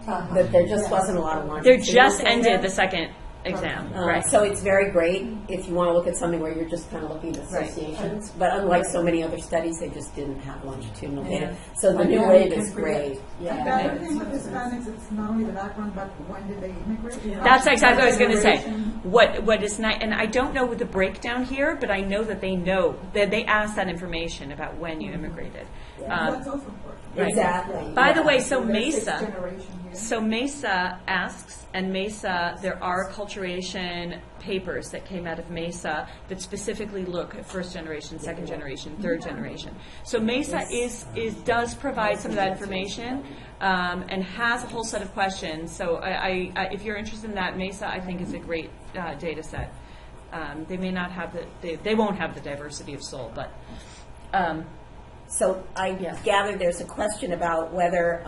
[SPEAKER 2] That there just wasn't a lot of longitudinal
[SPEAKER 3] They're just
[SPEAKER 2] data.
[SPEAKER 3] ended the second exam, right?
[SPEAKER 2] So it's very great if you want to look at something where you're just kind of looking at
[SPEAKER 3] Right.
[SPEAKER 2] associations. But unlike so many other studies, they just didn't have longitudinal data.
[SPEAKER 3] Yeah.
[SPEAKER 2] So the
[SPEAKER 5] Like
[SPEAKER 2] new
[SPEAKER 5] now
[SPEAKER 2] wave
[SPEAKER 5] you
[SPEAKER 2] is
[SPEAKER 5] can predict.
[SPEAKER 2] great.
[SPEAKER 7] The
[SPEAKER 2] Yeah.
[SPEAKER 7] other thing with Hispanics, it's not only the background, but when did they immigrate?
[SPEAKER 3] That's exactly what I was going to say.
[SPEAKER 7] Generation.
[SPEAKER 3] What is nice, and I don't know the breakdown here, but I know that they asked that information about when you immigrated.
[SPEAKER 7] That's also important.
[SPEAKER 3] Right.
[SPEAKER 2] Exactly.
[SPEAKER 3] By the
[SPEAKER 2] yeah.
[SPEAKER 3] way, so
[SPEAKER 7] There's sixth
[SPEAKER 3] MESA.
[SPEAKER 7] generation here.
[SPEAKER 3] So MESA asks, and MESA, there are acculturation papers that came out of MESA that specifically look at first generation, second generation, third generation. So MESA does provide some of that information and has a whole set of questions. So I if you're interested in that, MESA I think is a great data set. They may not have they won't have the diversity of soul, but.
[SPEAKER 2] So I gather there's a question about whether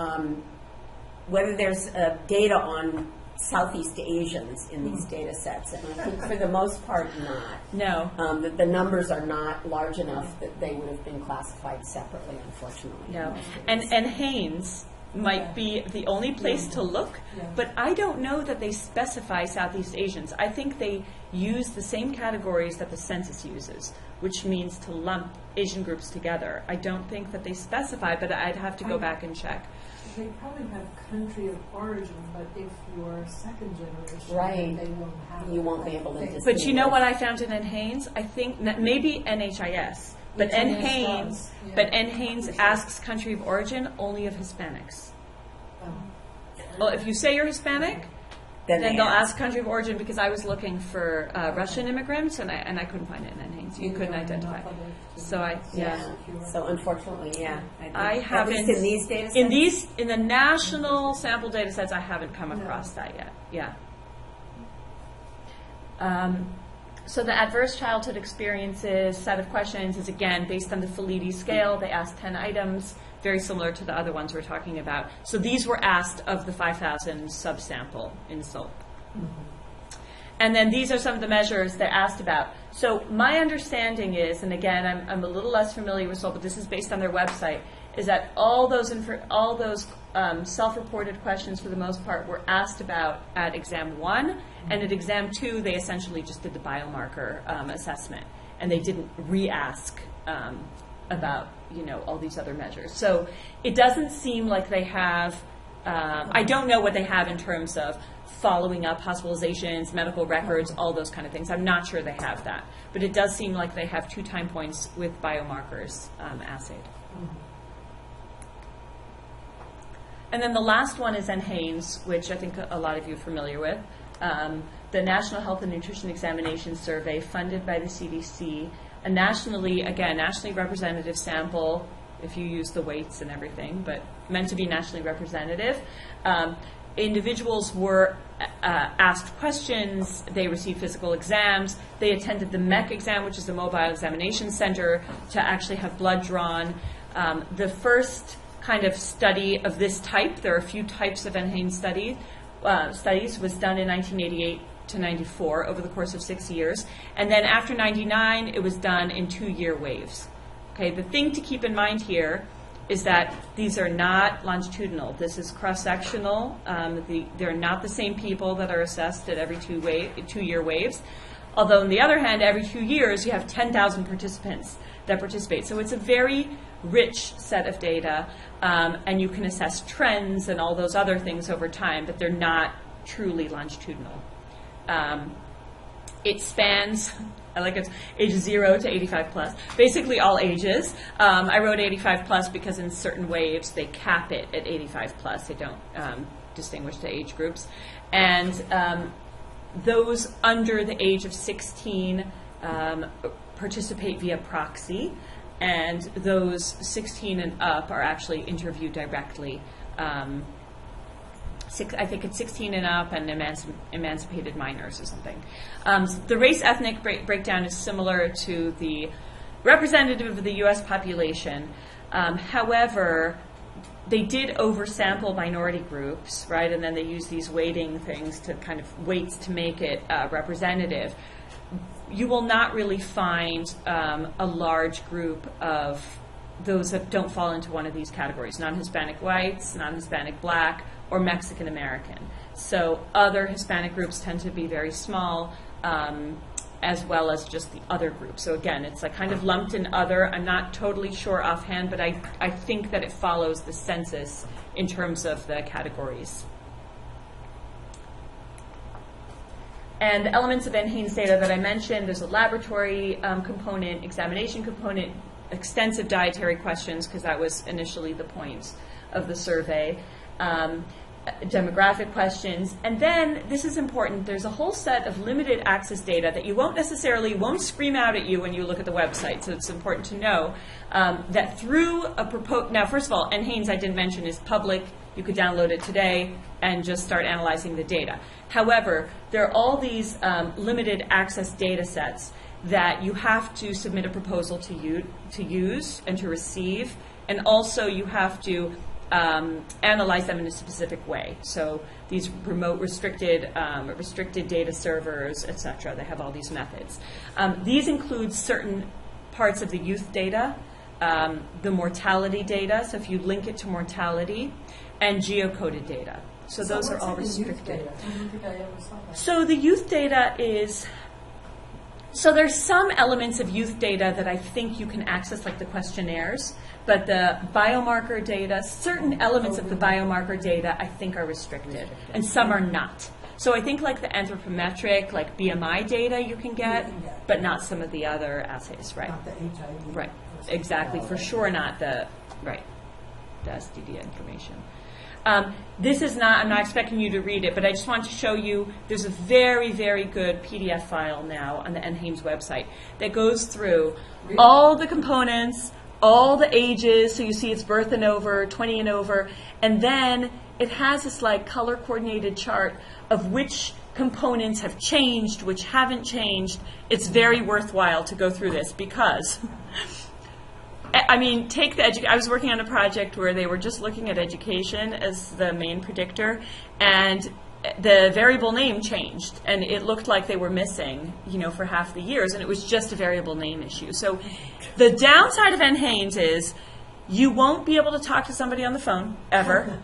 [SPEAKER 2] there's data on Southeast Asians in these data sets, and I think for the most part not.
[SPEAKER 3] No.
[SPEAKER 2] That the numbers are not large enough that they would have been classified separately, unfortunately.
[SPEAKER 3] No. And Haynes might be the only place to look, but I don't know that they specify Southeast Asians. I think they use the same categories that the census uses, which means to lump Asian groups together. I don't think that they specify, but I'd have to go back and check.
[SPEAKER 5] They probably have country of origin, but if you're second generation,
[SPEAKER 2] Right.
[SPEAKER 5] they won't have
[SPEAKER 2] You
[SPEAKER 5] it.
[SPEAKER 2] won't be able to
[SPEAKER 5] They-
[SPEAKER 2] distinguish.
[SPEAKER 3] But you know what I found in Haynes? I think that maybe NHIS, but
[SPEAKER 5] NHIS
[SPEAKER 3] Haynes,
[SPEAKER 5] does, yeah.
[SPEAKER 3] but Haynes asks country of origin only of Hispanics. Well, if you say you're Hispanic, then
[SPEAKER 2] they
[SPEAKER 3] they'll ask country of origin, because I was looking for Russian immigrants and I couldn't find it in Haynes. You couldn't identify. So
[SPEAKER 2] Yeah. So unfortunately,
[SPEAKER 3] I
[SPEAKER 2] think,
[SPEAKER 3] haven't
[SPEAKER 2] at least in these data sets.
[SPEAKER 3] in the national sample data sets, I haven't come across that yet. Yeah. So the adverse childhood experiences set of questions is again based on the Felitti scale. They asked 10 items, very similar to the other ones we're talking about. So these were asked of the 5,000 subsample in SOAP. And then these are some of the measures they're asked about. So my understanding is, and again, I'm a little less familiar with SOAP, but this is based on their website, is that all those self-reported questions, for the most part, were asked about at exam 1, and at exam 2, they essentially just did the biomarker assessment, and they didn't re-ask about all these other measures. So it doesn't seem like they have. I don't know what they have in terms of following up hospitalizations, medical records, all those kind of things. I'm not sure they have that, but it does seem like they have 2 time points with biomarkers assayed. And then the last one is Haynes, which I think a lot of you are familiar with. the National Health and Nutrition Examination Survey funded by the CDC, a nationally representative sample, if you use the weights and everything, but meant to be nationally representative. Individuals were asked questions, they received physical exams, they attended the MEC exam, which is the Mobile Examination Center, to actually have blood drawn. The first kind of study of this type, there are a few types of NHANES studies, was done in 1988 to 94 over the course of 6 years. And then after 99, it was done in 2-year waves. Okay, the thing to keep in mind here is that these are not longitudinal. This is cross-sectional. They're not the same people that are assessed at every 2-year waves. Although, on the other hand, every 2 years, you have 10,000 participants that participate. So it's a very rich set of data, and you can assess trends and all those other things over time, but they're not truly longitudinal. It spans, I like it, ages 0 to 85 plus, basically all ages. I wrote 85 plus because in certain waves they cap it at 85 plus. They don't distinguish the age groups. And those under the age of 16 participate via proxy, and those 16 and up are actually interviewed directly. I think it's 16 and up and emancipated minors or something. The race-ethnic breakdown is similar to the representative of the U.S. population. However, they did oversample minority groups, right? And then they use these weighting things to kind of weights to make it representative. You will not really find a large group of those that don't fall into one of these categories: non-Hispanic whites, non-Hispanic black, or Mexican American. So other Hispanic groups tend to be very small, as well as just the other group. So again, it's like kind of lumped in other. I'm not totally sure offhand, but I think that it follows the census in terms of the categories. And the elements of NHANES data that I mentioned, there's a laboratory component, examination component, extensive dietary questions, because that was initially the point of the survey, demographic questions, and then, this is important, there's a whole set of limited access data that you won't scream out at you when you look at the website, so it's important to know that through a proposed, now first of all, NHANES I didn't mention is public, you could download it today and just start analyzing the data. However, there are all these limited access data sets that you have to submit a proposal to use and to receive, and also you have to analyze them in a specific way. So these remote restricted data servers, etc. They have all these methods. These include certain parts of the youth data, the mortality data, so if you link it to mortality, and geocoded data. So those are all restricted.
[SPEAKER 5] I don't think I ever saw that.
[SPEAKER 3] So the youth data is, so there's some elements of youth data that I think you can access, like the questionnaires, but the biomarker data, certain elements of the biomarker data I think are restricted, and some are not. So I think like the anthropometric, like BMI data you can get, but not some of the other assays, right?
[SPEAKER 5] Not the HIV.
[SPEAKER 3] Right, exactly, for sure not the, right, the STD information. This is not, I'm not expecting you to read it, but I just want to show you, there's a very, very good PDF file now on the NHANES website that goes through all the components, all the ages, so you see it's birth and over, 20 and over, and then it has this like color coordinated chart of which components have changed, which haven't changed. It's very worthwhile to go through this because I mean, take the I was working on a project where they were just looking at education as the main predictor, and the variable name changed, and it looked like they were missing, you know, for half the years, and it was just a variable name issue. So the downside of NHANES is you won't be able to talk to somebody on the phone, ever,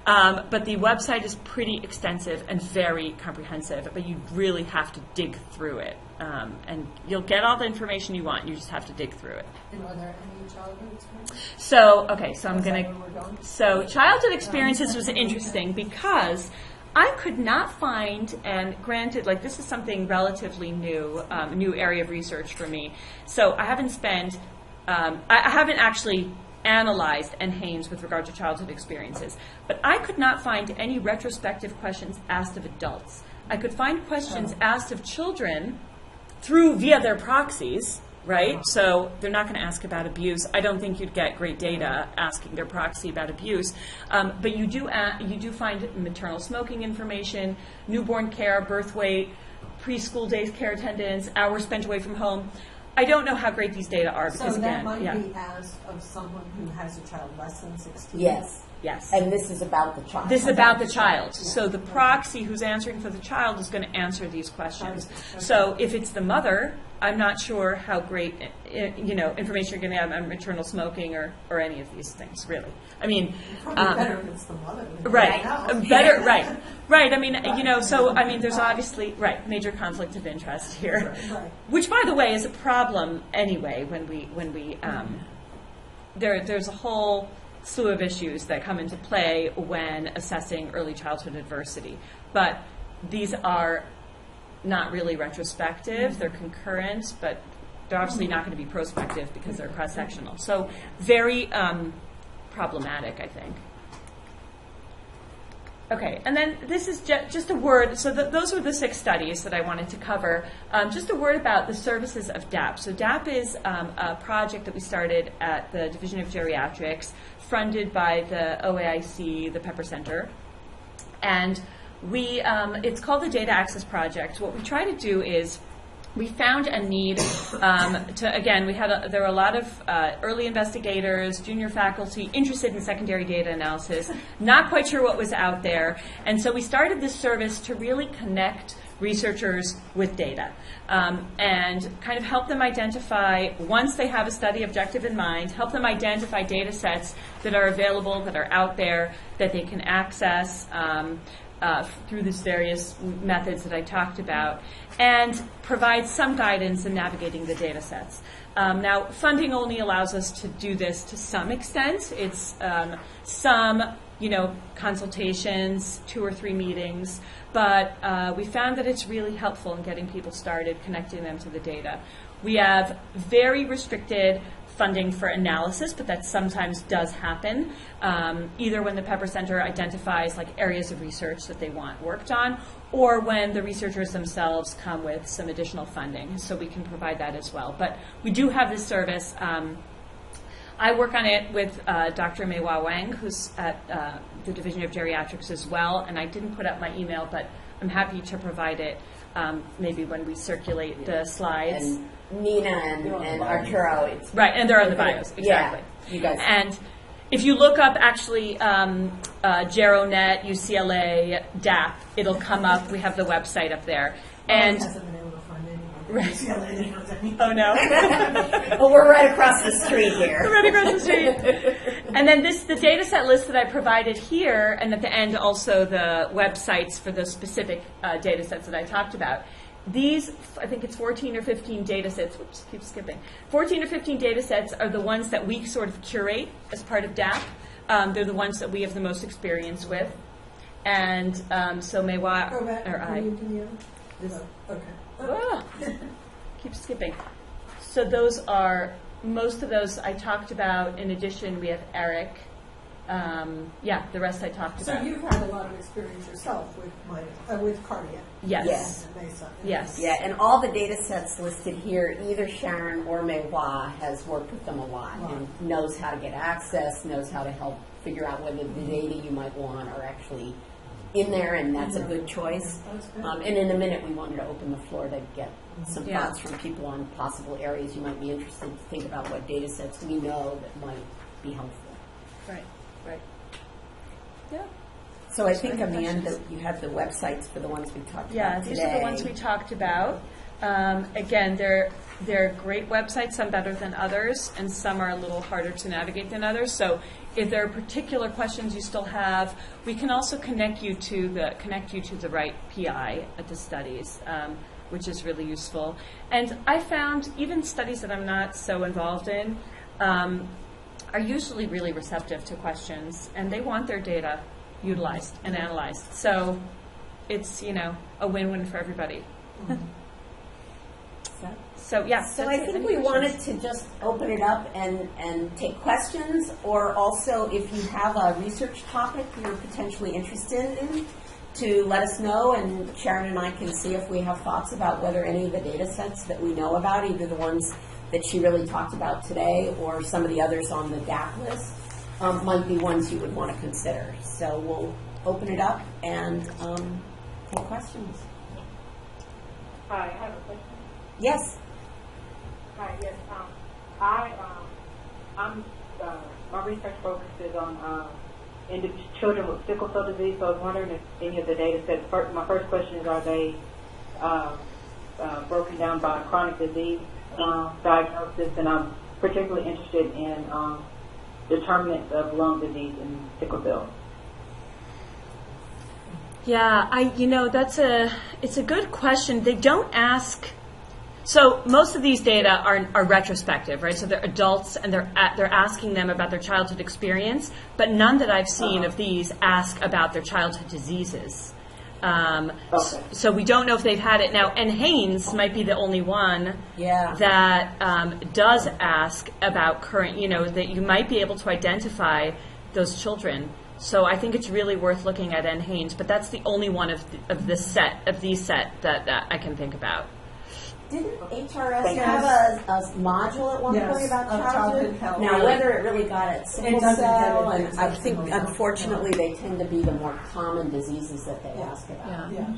[SPEAKER 3] but the website is pretty extensive and very comprehensive, but you really have to dig through it. And you'll get all the information you want, you just have to dig through it.
[SPEAKER 5] And are there any childhood experiences?
[SPEAKER 3] So, okay, so I'm going
[SPEAKER 5] Is that where we're going?
[SPEAKER 3] to, so childhood experiences was interesting because I could not find, and granted, like this is something relatively new, new area of research for me, so I haven't spent, I haven't actually analyzed NHANES with regard to childhood experiences, but I could not find any retrospective questions asked of adults. I could find questions asked of children via their proxies, right? So they're not going to ask about abuse. I don't think you'd get great data asking their proxy about abuse. But you do find maternal smoking information, newborn care, birth weight, preschool days care attendance, hours spent away from home. I don't know how great these data are because,
[SPEAKER 5] So that
[SPEAKER 3] again,
[SPEAKER 5] might
[SPEAKER 3] yeah.
[SPEAKER 5] be asked of someone who has a child less than 16?
[SPEAKER 2] Yes.
[SPEAKER 3] Yes.
[SPEAKER 2] And this is about the child.
[SPEAKER 3] This is about the child. So the proxy who's answering for the child is going to answer these questions. So if it's the mother, I'm not sure how great information you're going to have on maternal smoking or any of these things, really. I mean,
[SPEAKER 5] Probably better if it's the mother.
[SPEAKER 3] right,
[SPEAKER 5] Right.
[SPEAKER 3] better, right. I mean, so I mean, there's obviously major conflict of interest here,
[SPEAKER 5] Right.
[SPEAKER 3] which, by the way, is a problem anyway. When we there's a whole slew of issues that come into play when assessing early childhood adversity. But these are not really retrospective. They're concurrent, but they're obviously not going to be prospective because they're cross-sectional. So very problematic, I think. Okay, and then this is just a word. So those were the 6 studies that I wanted to cover. Just a word about the services of DAP. So DAP is a project that we started at the Division of Geriatrics, funded by the OAIC, the Pepper Center. And it's called the Data Access Project. What we try to do is we found a need there were a lot of early investigators, junior faculty interested in secondary data analysis, not quite sure what was out there. And so we started this service to really connect researchers with data and kind of help them identify, once they have a study objective in mind, help them identify data sets that are available, that are out there, that they can access through these various methods that I talked about, and provide some guidance in navigating the data sets. Now, funding only allows us to do this to some extent. It's some consultations, 2 or 3 meetings, but we found that it's really helpful in getting people started, connecting them to the data. We have very restricted funding for analysis, but that sometimes does happen, either when the Pepper Center identifies areas of research that they want worked on, or when the researchers themselves come with some additional funding, so we can provide that as well. But we do have this service. I work on it with Dr. Mei-Hua Wang, who's at the Division of Geriatrics as well, and I didn't put up my email, but I'm happy to provide it maybe when we circulate the slides.
[SPEAKER 2] And Nina and Arturo. It's
[SPEAKER 3] right, and they're on the bios, exactly.
[SPEAKER 2] Yeah, you guys.
[SPEAKER 3] And if you look up actually Geronet, UCLA, DAP, it'll come up. We have the website up there. And
[SPEAKER 5] hasn't been able to find anyone.
[SPEAKER 3] Right.
[SPEAKER 5] UCLA.
[SPEAKER 3] Oh no.
[SPEAKER 2] Well, we're right across the street here.
[SPEAKER 3] Right across the street. And then the data set list that I provided here, and at the end also the websites for the specific data sets that I talked about. These, I think it's 14 or 15 data sets. Whoops, keep skipping. 14 or 15 data sets are the ones that we sort of curate as part of DAP. They're the ones that we have the most experience with. And so Mei-Hua or I.
[SPEAKER 5] Okay.
[SPEAKER 3] Ah, keep skipping. So those are, most of those I talked about. In addition, we have Eric. The rest I talked
[SPEAKER 5] So
[SPEAKER 3] about.
[SPEAKER 5] you've had a lot of experience yourself with cardiac.
[SPEAKER 3] Yes.
[SPEAKER 2] Yes.
[SPEAKER 5] And Mesa.
[SPEAKER 3] Yes.
[SPEAKER 2] Yeah, and all the data sets listed here, either Sharon or Mei-Hua has worked with them a lot and knows how to get access, knows how to help figure out whether the data you might want are actually in there, and that's a good choice.
[SPEAKER 5] That's good.
[SPEAKER 2] And in a minute, we wanted to open the floor to get some
[SPEAKER 3] Yeah.
[SPEAKER 2] thoughts from people on possible areas you might be interested to think about what data sets we know that might be helpful.
[SPEAKER 3] Right. Right. Yeah.
[SPEAKER 2] So I think on the end that you have the websites for the ones we talked
[SPEAKER 3] Yeah,
[SPEAKER 2] about today.
[SPEAKER 3] these are the ones we talked about. Again, they're great websites, some better than others, and some are a little harder to navigate than others. So if there are particular questions you still have, we can also connect you to the right PI at the studies, which is really useful. And I found even studies that I'm not so involved in are usually really receptive to questions, and they want their data utilized and analyzed. So it's, a win-win for everybody. So
[SPEAKER 2] So
[SPEAKER 3] that's
[SPEAKER 2] I
[SPEAKER 3] it.
[SPEAKER 2] think
[SPEAKER 3] Any
[SPEAKER 2] we
[SPEAKER 3] questions?
[SPEAKER 2] wanted to just open it up and take questions, or also if you have a research topic you're potentially interested in, to let us know, and Sharon and I can see if we have thoughts about whether any of the data sets that we know about, either the ones that she really talked about today or some of the others on the DAC list, might be ones you would want to consider. So we'll open it up and take questions.
[SPEAKER 4] Hi, I have a question.
[SPEAKER 2] Yes.
[SPEAKER 4] Hi, yes. My research focuses on children with sickle cell disease, so I was wondering if any of the data sets, my first question is, are they broken down by chronic disease diagnosis? And I'm particularly interested in determinants of lung disease in sickle cell.
[SPEAKER 3] Yeah, it's a good question. They don't ask. So most of these data are retrospective, right? So they're adults and they're asking them about their childhood experience, but none that I've seen of these ask about their childhood diseases. So we don't know if they've had it now. And Haynes might be the only one that does ask about current. That you might be able to identify those children. So I think it's really worth looking at N. Haynes, but that's the only one of these set that I can think about.
[SPEAKER 2] Didn't HRS have a module at one point about childhood
[SPEAKER 5] health?
[SPEAKER 2] Now, whether it really got at sickle
[SPEAKER 5] doesn't have
[SPEAKER 2] cell,
[SPEAKER 5] it.
[SPEAKER 2] and I think, unfortunately, they tend to be the more common diseases that they ask about.
[SPEAKER 5] Yeah.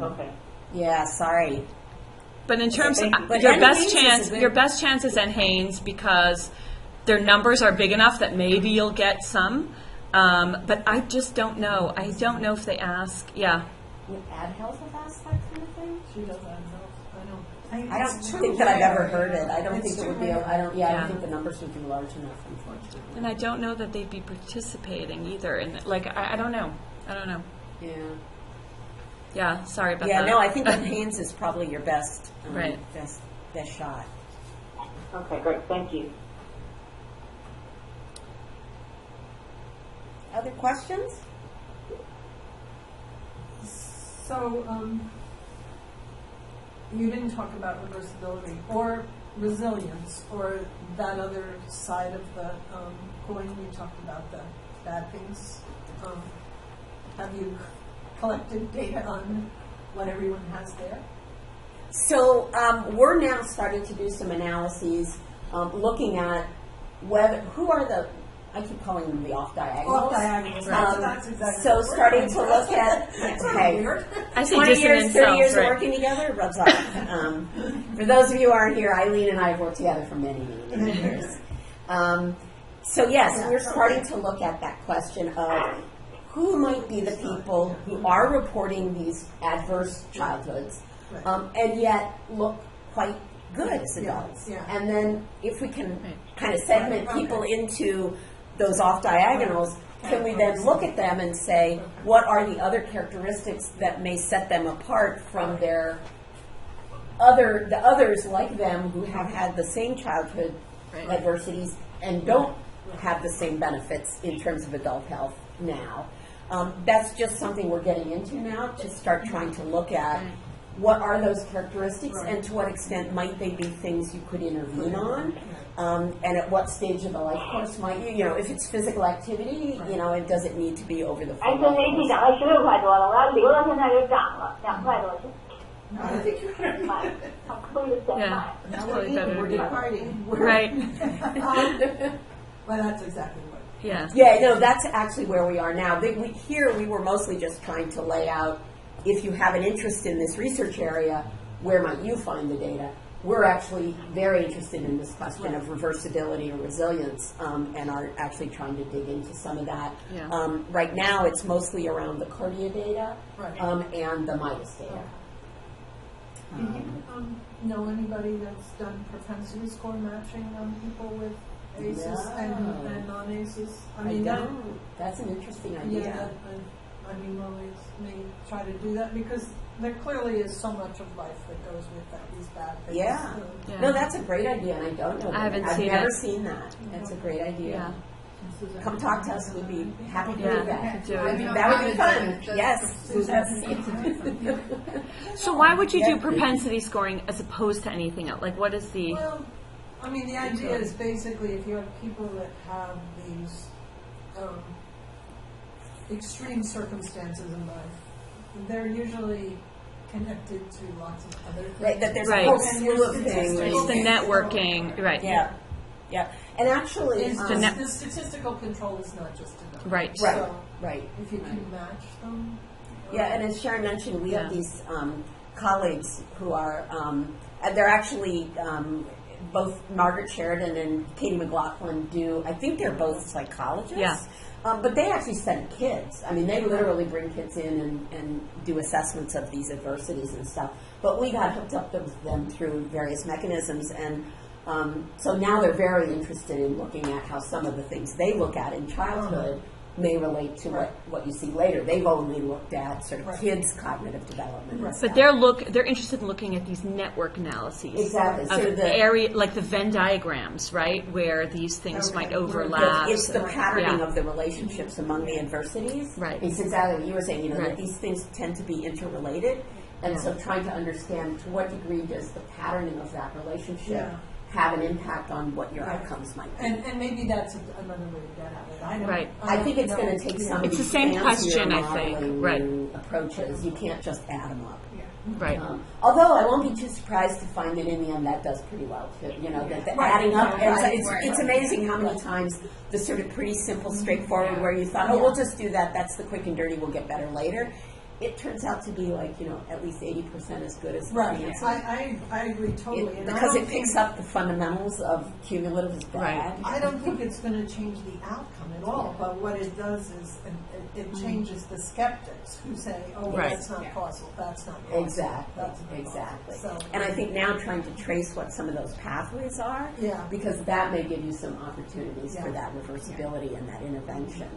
[SPEAKER 4] Okay.
[SPEAKER 2] Yeah, sorry.
[SPEAKER 3] But in terms of
[SPEAKER 2] But
[SPEAKER 3] your
[SPEAKER 2] N.
[SPEAKER 3] best
[SPEAKER 2] Haynes is
[SPEAKER 3] chance,
[SPEAKER 2] a good-
[SPEAKER 3] your best chance is N. Haynes because their numbers are big enough that maybe you'll get some. But I just don't know. I don't know if they ask. Yeah.
[SPEAKER 2] Would Ad Health have asked that kind of thing?
[SPEAKER 5] She does that.
[SPEAKER 2] I don't think that I've ever heard it. I don't think it would be. I don't think the numbers would be large enough, unfortunately.
[SPEAKER 3] And I don't know that they'd be participating either. And I don't know.
[SPEAKER 2] Yeah.
[SPEAKER 3] Yeah. Sorry about
[SPEAKER 2] Yeah.
[SPEAKER 3] that.
[SPEAKER 2] No, I think N. Haynes is probably your best.
[SPEAKER 3] Right.
[SPEAKER 2] Best shot.
[SPEAKER 4] Okay, great. Thank you.
[SPEAKER 2] Other questions?
[SPEAKER 5] So, you didn't talk about reversibility or resilience or that other side of the coin. You talked about the bad things. Have you collected data on what everyone has there?
[SPEAKER 2] So we're now starting to do some analyses looking at who are the, I keep calling them the off-diagonals.
[SPEAKER 5] Off-diagonals, that's exactly
[SPEAKER 2] So
[SPEAKER 5] what we're
[SPEAKER 2] starting
[SPEAKER 5] talking
[SPEAKER 2] to
[SPEAKER 5] about.
[SPEAKER 2] look at,
[SPEAKER 5] Weird.
[SPEAKER 3] I say
[SPEAKER 2] 20 years, 30 years of
[SPEAKER 3] right.
[SPEAKER 2] working together, it rubs off. For those of you who aren't here, Eileen and I have worked together for many, many, many years. So yes, we're starting to look at that question of who might be the people who are reporting these adverse childhoods, and yet look quite good as adults.
[SPEAKER 5] Yeah.
[SPEAKER 2] And then if we can kind of segment people into those off-diagonals, can we then look at them and say, what are the other characteristics that may set them apart from the others like them who have had the same childhood adversities and don't have the same benefits in terms of adult health now. That's just something we're getting into now, to start trying to look at what are those characteristics and to what extent might they be things you could intervene on, and at what stage of the life course might if it's physical activity, it doesn't need to be over the full life course.
[SPEAKER 4] 涨了16块多了，我要留到现在就涨了2块多钱，
[SPEAKER 7] I think you better
[SPEAKER 4] 买，他亏了2块。
[SPEAKER 3] Yeah.
[SPEAKER 7] Now
[SPEAKER 3] Probably
[SPEAKER 7] we're
[SPEAKER 3] better
[SPEAKER 7] eating, we're
[SPEAKER 3] to do it.
[SPEAKER 7] partying.
[SPEAKER 3] Right.
[SPEAKER 5] Well, that's exactly what.
[SPEAKER 3] Yeah.
[SPEAKER 2] Yeah, no, that's actually where we are now. We were mostly just trying to lay out, if you have an interest in this research area, where might you find the data? We're actually very interested in this question of reversibility or resilience, and are actually trying to dig into some of that.
[SPEAKER 3] Yeah.
[SPEAKER 2] Right now, it's mostly around the Cardia data and the Midas data.
[SPEAKER 5] Do you know anybody that's done propensity score matching on people with ACEs and non-ACEs?
[SPEAKER 2] That's an interesting idea.
[SPEAKER 5] Epidemiology may try to do that because there clearly is so much of life that goes with these bad things.
[SPEAKER 2] Yeah.
[SPEAKER 3] Yeah.
[SPEAKER 2] No, that's a great idea, and I don't know that.
[SPEAKER 3] I haven't
[SPEAKER 2] I've
[SPEAKER 3] seen
[SPEAKER 2] never
[SPEAKER 3] it.
[SPEAKER 2] seen that. That's a great idea.
[SPEAKER 3] Yeah.
[SPEAKER 2] Come talk to us. We'd be happy to
[SPEAKER 3] Yeah,
[SPEAKER 2] do that.
[SPEAKER 3] do it.
[SPEAKER 2] That would be fun. Yes.
[SPEAKER 3] So why would you do propensity scoring as opposed to anything else? Like, what is the?
[SPEAKER 5] Well, the idea is basically if you have people that have these extreme circumstances in life, they're usually connected to lots of other things.
[SPEAKER 2] That there's
[SPEAKER 3] Right.
[SPEAKER 2] a whole
[SPEAKER 5] And
[SPEAKER 2] slew
[SPEAKER 5] there's
[SPEAKER 2] of
[SPEAKER 5] statistical
[SPEAKER 2] things.
[SPEAKER 3] It's the networking, right?
[SPEAKER 2] Yeah, yeah. And actually,
[SPEAKER 5] Is
[SPEAKER 3] the net-
[SPEAKER 5] the statistical control is not just enough.
[SPEAKER 3] Right.
[SPEAKER 2] right,
[SPEAKER 5] So
[SPEAKER 2] right.
[SPEAKER 5] if you can match them.
[SPEAKER 2] Yeah, and as Sharon mentioned, we have
[SPEAKER 3] Yeah.
[SPEAKER 2] these colleagues who are, they're actually both Margaret Sheridan and Katie McLaughlin do, I think they're both psychologists.
[SPEAKER 3] Yeah.
[SPEAKER 2] But they actually study kids. I mean, they literally bring kids in and do assessments of these adversities and stuff. But we got hooked up with them through various mechanisms, and so now they're very interested in looking at how some of the things they look at in childhood may relate to what you see later. They've only looked at sort of
[SPEAKER 5] Right.
[SPEAKER 2] kids' cognitive development. and
[SPEAKER 5] Right.
[SPEAKER 2] stuff.
[SPEAKER 3] But they're interested in looking at these network analyses.
[SPEAKER 2] Exactly.
[SPEAKER 3] Of
[SPEAKER 2] So
[SPEAKER 3] the
[SPEAKER 2] the-
[SPEAKER 3] area, like the Venn diagrams, right, where these things
[SPEAKER 5] Okay.
[SPEAKER 3] might overlap.
[SPEAKER 2] It's the patterning
[SPEAKER 3] Yeah.
[SPEAKER 2] of the relationships among the adversities.
[SPEAKER 3] Right.
[SPEAKER 2] It's exactly what you were saying, that
[SPEAKER 3] Right.
[SPEAKER 2] these things tend to be interrelated. And
[SPEAKER 3] Yeah.
[SPEAKER 2] so trying to understand to what degree does the patterning of that relationship
[SPEAKER 5] Yeah.
[SPEAKER 2] have an impact on what your
[SPEAKER 5] Right.
[SPEAKER 2] outcomes might be.
[SPEAKER 5] And maybe that's another way to get at it. I don't,
[SPEAKER 3] Right.
[SPEAKER 2] I think it's
[SPEAKER 5] don't
[SPEAKER 2] going
[SPEAKER 5] know.
[SPEAKER 2] to take
[SPEAKER 5] Yeah.
[SPEAKER 2] some of
[SPEAKER 3] It's the
[SPEAKER 2] these
[SPEAKER 3] same
[SPEAKER 2] fancier
[SPEAKER 3] question, I think.
[SPEAKER 2] modeling
[SPEAKER 3] Right.
[SPEAKER 2] approaches. You can't just add them up.
[SPEAKER 5] Yeah.
[SPEAKER 3] Right.
[SPEAKER 2] Although I won't be too surprised to find that in the end that does pretty well too. That the
[SPEAKER 5] Right.
[SPEAKER 2] adding up, and
[SPEAKER 5] Right.
[SPEAKER 2] it's amazing how many times the sort of pretty simple, straightforward, where you thought, oh,
[SPEAKER 5] Yeah.
[SPEAKER 2] we'll just do that. That's the quick and dirty. We'll get better later. It turns out to be like at least 80% as good as the
[SPEAKER 5] Right.
[SPEAKER 2] fancy.
[SPEAKER 5] I agree totally. And I
[SPEAKER 2] Because
[SPEAKER 5] don't
[SPEAKER 2] it picks
[SPEAKER 5] think-
[SPEAKER 2] up the fundamentals of cumulative is bad.
[SPEAKER 5] I don't think it's going to change the outcome at all, but what it does is it changes the skeptics who say, oh, well,
[SPEAKER 3] Right.
[SPEAKER 5] that's not causal, that's not causal.
[SPEAKER 2] Exactly,
[SPEAKER 5] that's not
[SPEAKER 2] exactly.
[SPEAKER 5] causal. So,
[SPEAKER 2] And I think now trying to trace what some of those pathways are,
[SPEAKER 5] Yeah.
[SPEAKER 2] because that may give you some opportunities for
[SPEAKER 5] Yeah.
[SPEAKER 2] that reversibility and that intervention.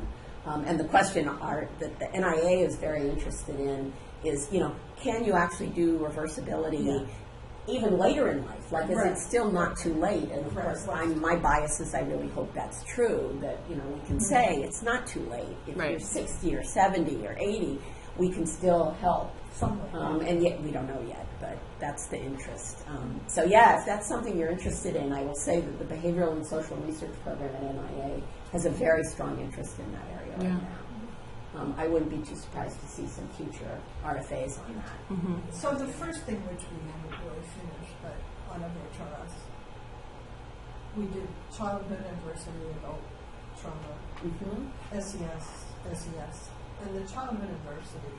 [SPEAKER 2] And the question that the NIA is very interested in is, can you actually do reversibility even later in life? Like, is
[SPEAKER 5] Right.
[SPEAKER 2] it still not too late? And of
[SPEAKER 5] Right.
[SPEAKER 2] course, my bias is I really hope that's true, that, we can say it's not too late. If
[SPEAKER 3] Right.
[SPEAKER 2] you're 60 or 70 or 80, we can still help. And yet we don't know yet, but that's the interest. So yeah, if that's something you're interested in, I will say that the Behavioral and Social Research Program at NIA has a very strong interest in that area right now. I wouldn't be too surprised to see some future RFAs on that.
[SPEAKER 5] So the first thing which we haven't really finished, but on HRS, we did childhood adversity, adult trauma, SES, and the childhood adversity,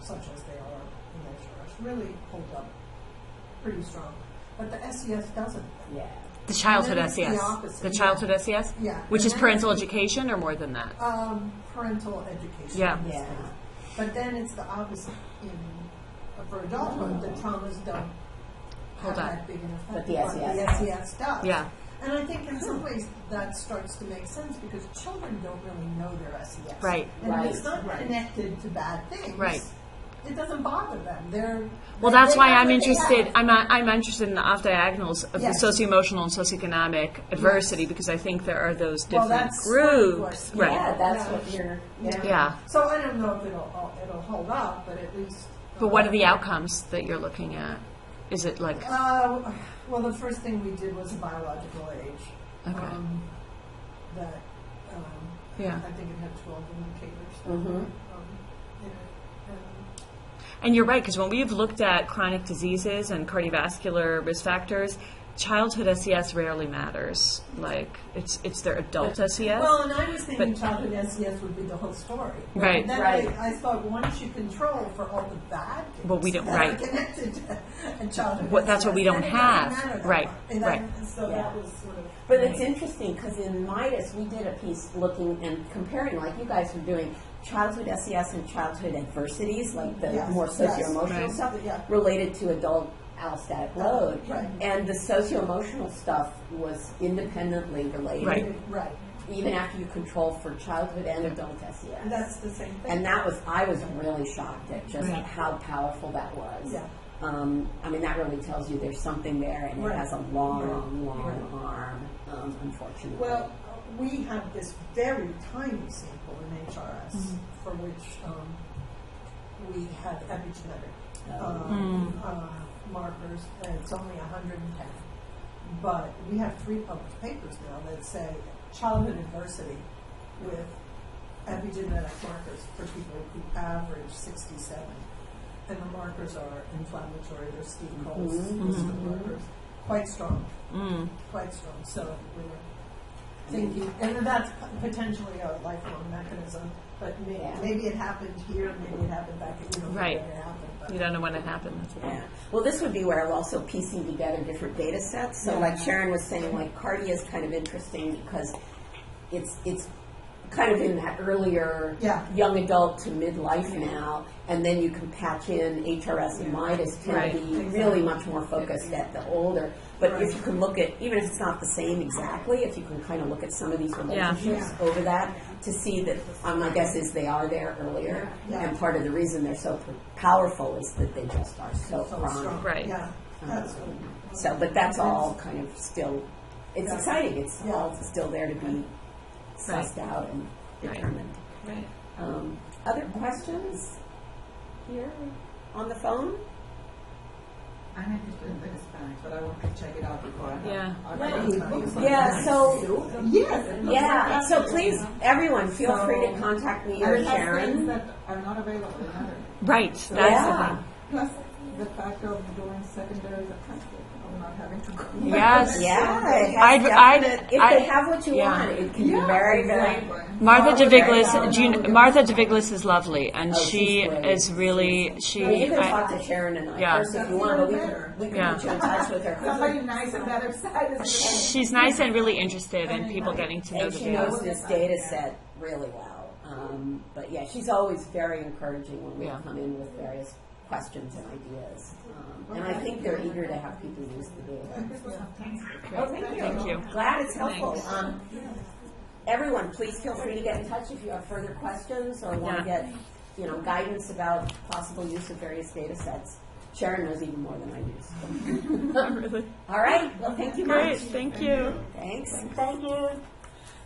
[SPEAKER 5] such as they are in HRS, really hold up pretty strong. But the SES doesn't.
[SPEAKER 2] Yeah.
[SPEAKER 3] The childhood
[SPEAKER 5] And then it's the
[SPEAKER 3] SES.
[SPEAKER 5] opposite,
[SPEAKER 3] The
[SPEAKER 5] yeah.
[SPEAKER 3] childhood SES?
[SPEAKER 5] Yeah.
[SPEAKER 3] Which
[SPEAKER 5] And
[SPEAKER 3] is
[SPEAKER 5] then
[SPEAKER 3] parental
[SPEAKER 5] it's the-
[SPEAKER 3] education or more than that?
[SPEAKER 5] Parental education.
[SPEAKER 3] Yeah.
[SPEAKER 5] in this
[SPEAKER 2] Yeah.
[SPEAKER 5] case. But then it's the opposite. For adulthood, the traumas don't
[SPEAKER 3] Hold
[SPEAKER 5] have
[SPEAKER 3] on.
[SPEAKER 5] that big an effect.
[SPEAKER 2] But the SES
[SPEAKER 5] the SES does.
[SPEAKER 3] Yeah.
[SPEAKER 5] And I think in some ways that starts to make sense because children don't really know their SES.
[SPEAKER 3] Right.
[SPEAKER 5] And
[SPEAKER 2] Right.
[SPEAKER 5] it's not connected to bad things.
[SPEAKER 3] Right.
[SPEAKER 5] It doesn't bother them.
[SPEAKER 3] Well, that's
[SPEAKER 5] they
[SPEAKER 3] why
[SPEAKER 5] have
[SPEAKER 3] I'm
[SPEAKER 5] what they
[SPEAKER 3] interested.
[SPEAKER 5] have.
[SPEAKER 3] I'm interested in the off diagonals of
[SPEAKER 5] Yes.
[SPEAKER 3] the socio-emotional and socioeconomic adversity because I think there are those
[SPEAKER 5] Well,
[SPEAKER 3] different
[SPEAKER 5] that's sort of
[SPEAKER 3] groups.
[SPEAKER 5] what-
[SPEAKER 3] Right.
[SPEAKER 2] Yeah, that's
[SPEAKER 5] Yeah.
[SPEAKER 2] what you're.
[SPEAKER 3] Yeah.
[SPEAKER 5] So I don't know if it'll hold up, but at least.
[SPEAKER 3] But what are the outcomes that you're looking at? Is it like
[SPEAKER 5] Well, the first thing we did was a biological age.
[SPEAKER 3] Okay.
[SPEAKER 5] That
[SPEAKER 3] yeah?
[SPEAKER 5] I think it had 12 indicators.
[SPEAKER 2] Mhm.
[SPEAKER 3] And you're right because when we've looked at chronic diseases and cardiovascular risk factors, childhood SES rarely matters. Like it's their adult SES.
[SPEAKER 5] Well, and I was thinking
[SPEAKER 3] But-
[SPEAKER 5] childhood SES would be the whole story.
[SPEAKER 3] Right.
[SPEAKER 5] And then
[SPEAKER 2] Right.
[SPEAKER 5] I thought once you control for all the bad things
[SPEAKER 3] Well, we don't-
[SPEAKER 5] that
[SPEAKER 3] right.
[SPEAKER 5] are connected to childhood
[SPEAKER 3] That's what we
[SPEAKER 5] SES,
[SPEAKER 3] don't
[SPEAKER 5] then it doesn't
[SPEAKER 3] have.
[SPEAKER 5] matter that
[SPEAKER 3] Right,
[SPEAKER 5] much. And
[SPEAKER 3] right.
[SPEAKER 5] then- So
[SPEAKER 2] Yeah.
[SPEAKER 5] that was sort of.
[SPEAKER 2] But it's interesting because in MIDAS we did a piece looking and comparing, like you guys were doing, childhood SES and childhood adversities, like the
[SPEAKER 5] Yes,
[SPEAKER 2] more
[SPEAKER 5] yes.
[SPEAKER 2] socio-emotional
[SPEAKER 3] Right.
[SPEAKER 2] stuff,
[SPEAKER 5] Yeah.
[SPEAKER 2] related to adult allostatic load.
[SPEAKER 5] Right.
[SPEAKER 2] And the socio-emotional stuff was independently related,
[SPEAKER 3] Right.
[SPEAKER 5] Right.
[SPEAKER 2] even after you control for childhood and adult SES.
[SPEAKER 5] That's the same thing.
[SPEAKER 2] And I was really shocked at just
[SPEAKER 3] Right.
[SPEAKER 2] how powerful that was.
[SPEAKER 5] Yeah.
[SPEAKER 2] I mean, that really tells you there's something there, and
[SPEAKER 5] Right.
[SPEAKER 2] it has a long,
[SPEAKER 5] Right.
[SPEAKER 2] long
[SPEAKER 5] Right.
[SPEAKER 2] arm, unfortunately.
[SPEAKER 5] Well, we have this very tiny sample in HRS
[SPEAKER 2] Mm-hmm.
[SPEAKER 5] for which we have epigenetic
[SPEAKER 3] Mm.
[SPEAKER 5] markers, and it's only 110. But we have 3 published papers now that say childhood adversity with epigenetic markers for people who average 67. And the markers are inflammatory, they're Steve Cole's list of markers. Quite strong. Quite strong. So we were thinking, and that's potentially a lifelong mechanism, but maybe it happened here, maybe it happened back,
[SPEAKER 3] Right.
[SPEAKER 5] when it happened. But
[SPEAKER 3] You don't know when it happened. That's right.
[SPEAKER 2] Yeah. Well, this would be where we're also piecing together different data sets. So like Sharon was saying, like cardia is kind of interesting because it's kind of in that earlier young adult to midlife now, and then you can patch in HRS and MIDAS tend to be really much more focused at the older. But if you can look at, even if it's not the same exactly, if you can kind of look at some of these relationships over that to see that, my guess is they are there earlier. And part of the reason they're so powerful is that they just are so chronic.
[SPEAKER 3] Right.
[SPEAKER 5] Yeah, that's really
[SPEAKER 2] So, but that's all kind of still, it's exciting. It's all still there to be sussed out and determined.
[SPEAKER 3] Right.
[SPEAKER 2] Other questions here on the phone?
[SPEAKER 7] I'm interested in the Hispanics, but I want to check it out before I
[SPEAKER 3] Yeah.
[SPEAKER 2] Yeah, so please, everyone, feel free to contact me or
[SPEAKER 7] things
[SPEAKER 2] Sharon.
[SPEAKER 7] that are not available in other.
[SPEAKER 3] Right. That's the
[SPEAKER 2] Yeah.
[SPEAKER 7] Plus, the fact of doing secondary effective, of not having to go.
[SPEAKER 3] Yes.
[SPEAKER 2] Yeah, it has
[SPEAKER 3] I'd-
[SPEAKER 2] definite, if
[SPEAKER 3] I-
[SPEAKER 2] they have what you want, it can be very, very.
[SPEAKER 3] Martha
[SPEAKER 2] Very
[SPEAKER 3] DeViglis. Martha DeViglis is lovely, and she
[SPEAKER 2] she's great.
[SPEAKER 3] is really she.
[SPEAKER 2] Well, you can
[SPEAKER 3] I-
[SPEAKER 2] talk to Sharon and I
[SPEAKER 3] Yeah.
[SPEAKER 2] first if you want, but we can
[SPEAKER 3] Yeah.
[SPEAKER 2] put you in touch with her.
[SPEAKER 7] Somebody nice and better side.
[SPEAKER 3] She's nice and really interested in people getting to know
[SPEAKER 2] And
[SPEAKER 3] the
[SPEAKER 2] she
[SPEAKER 3] data.
[SPEAKER 2] knows this data set really well. But yeah, she's always very encouraging when we come in with various questions and ideas. And I think they're eager to have people use the data. Oh, thank you.
[SPEAKER 3] Thank you.
[SPEAKER 2] Glad it's helpful. Everyone, please feel free to get in touch if you have further questions or want to get, guidance about possible use of various data sets. Sharon knows even more than I do. So.
[SPEAKER 3] Really.
[SPEAKER 2] All right. Well, thank you
[SPEAKER 3] Great.
[SPEAKER 2] much.
[SPEAKER 3] Thank you.
[SPEAKER 2] Thanks. Thank you.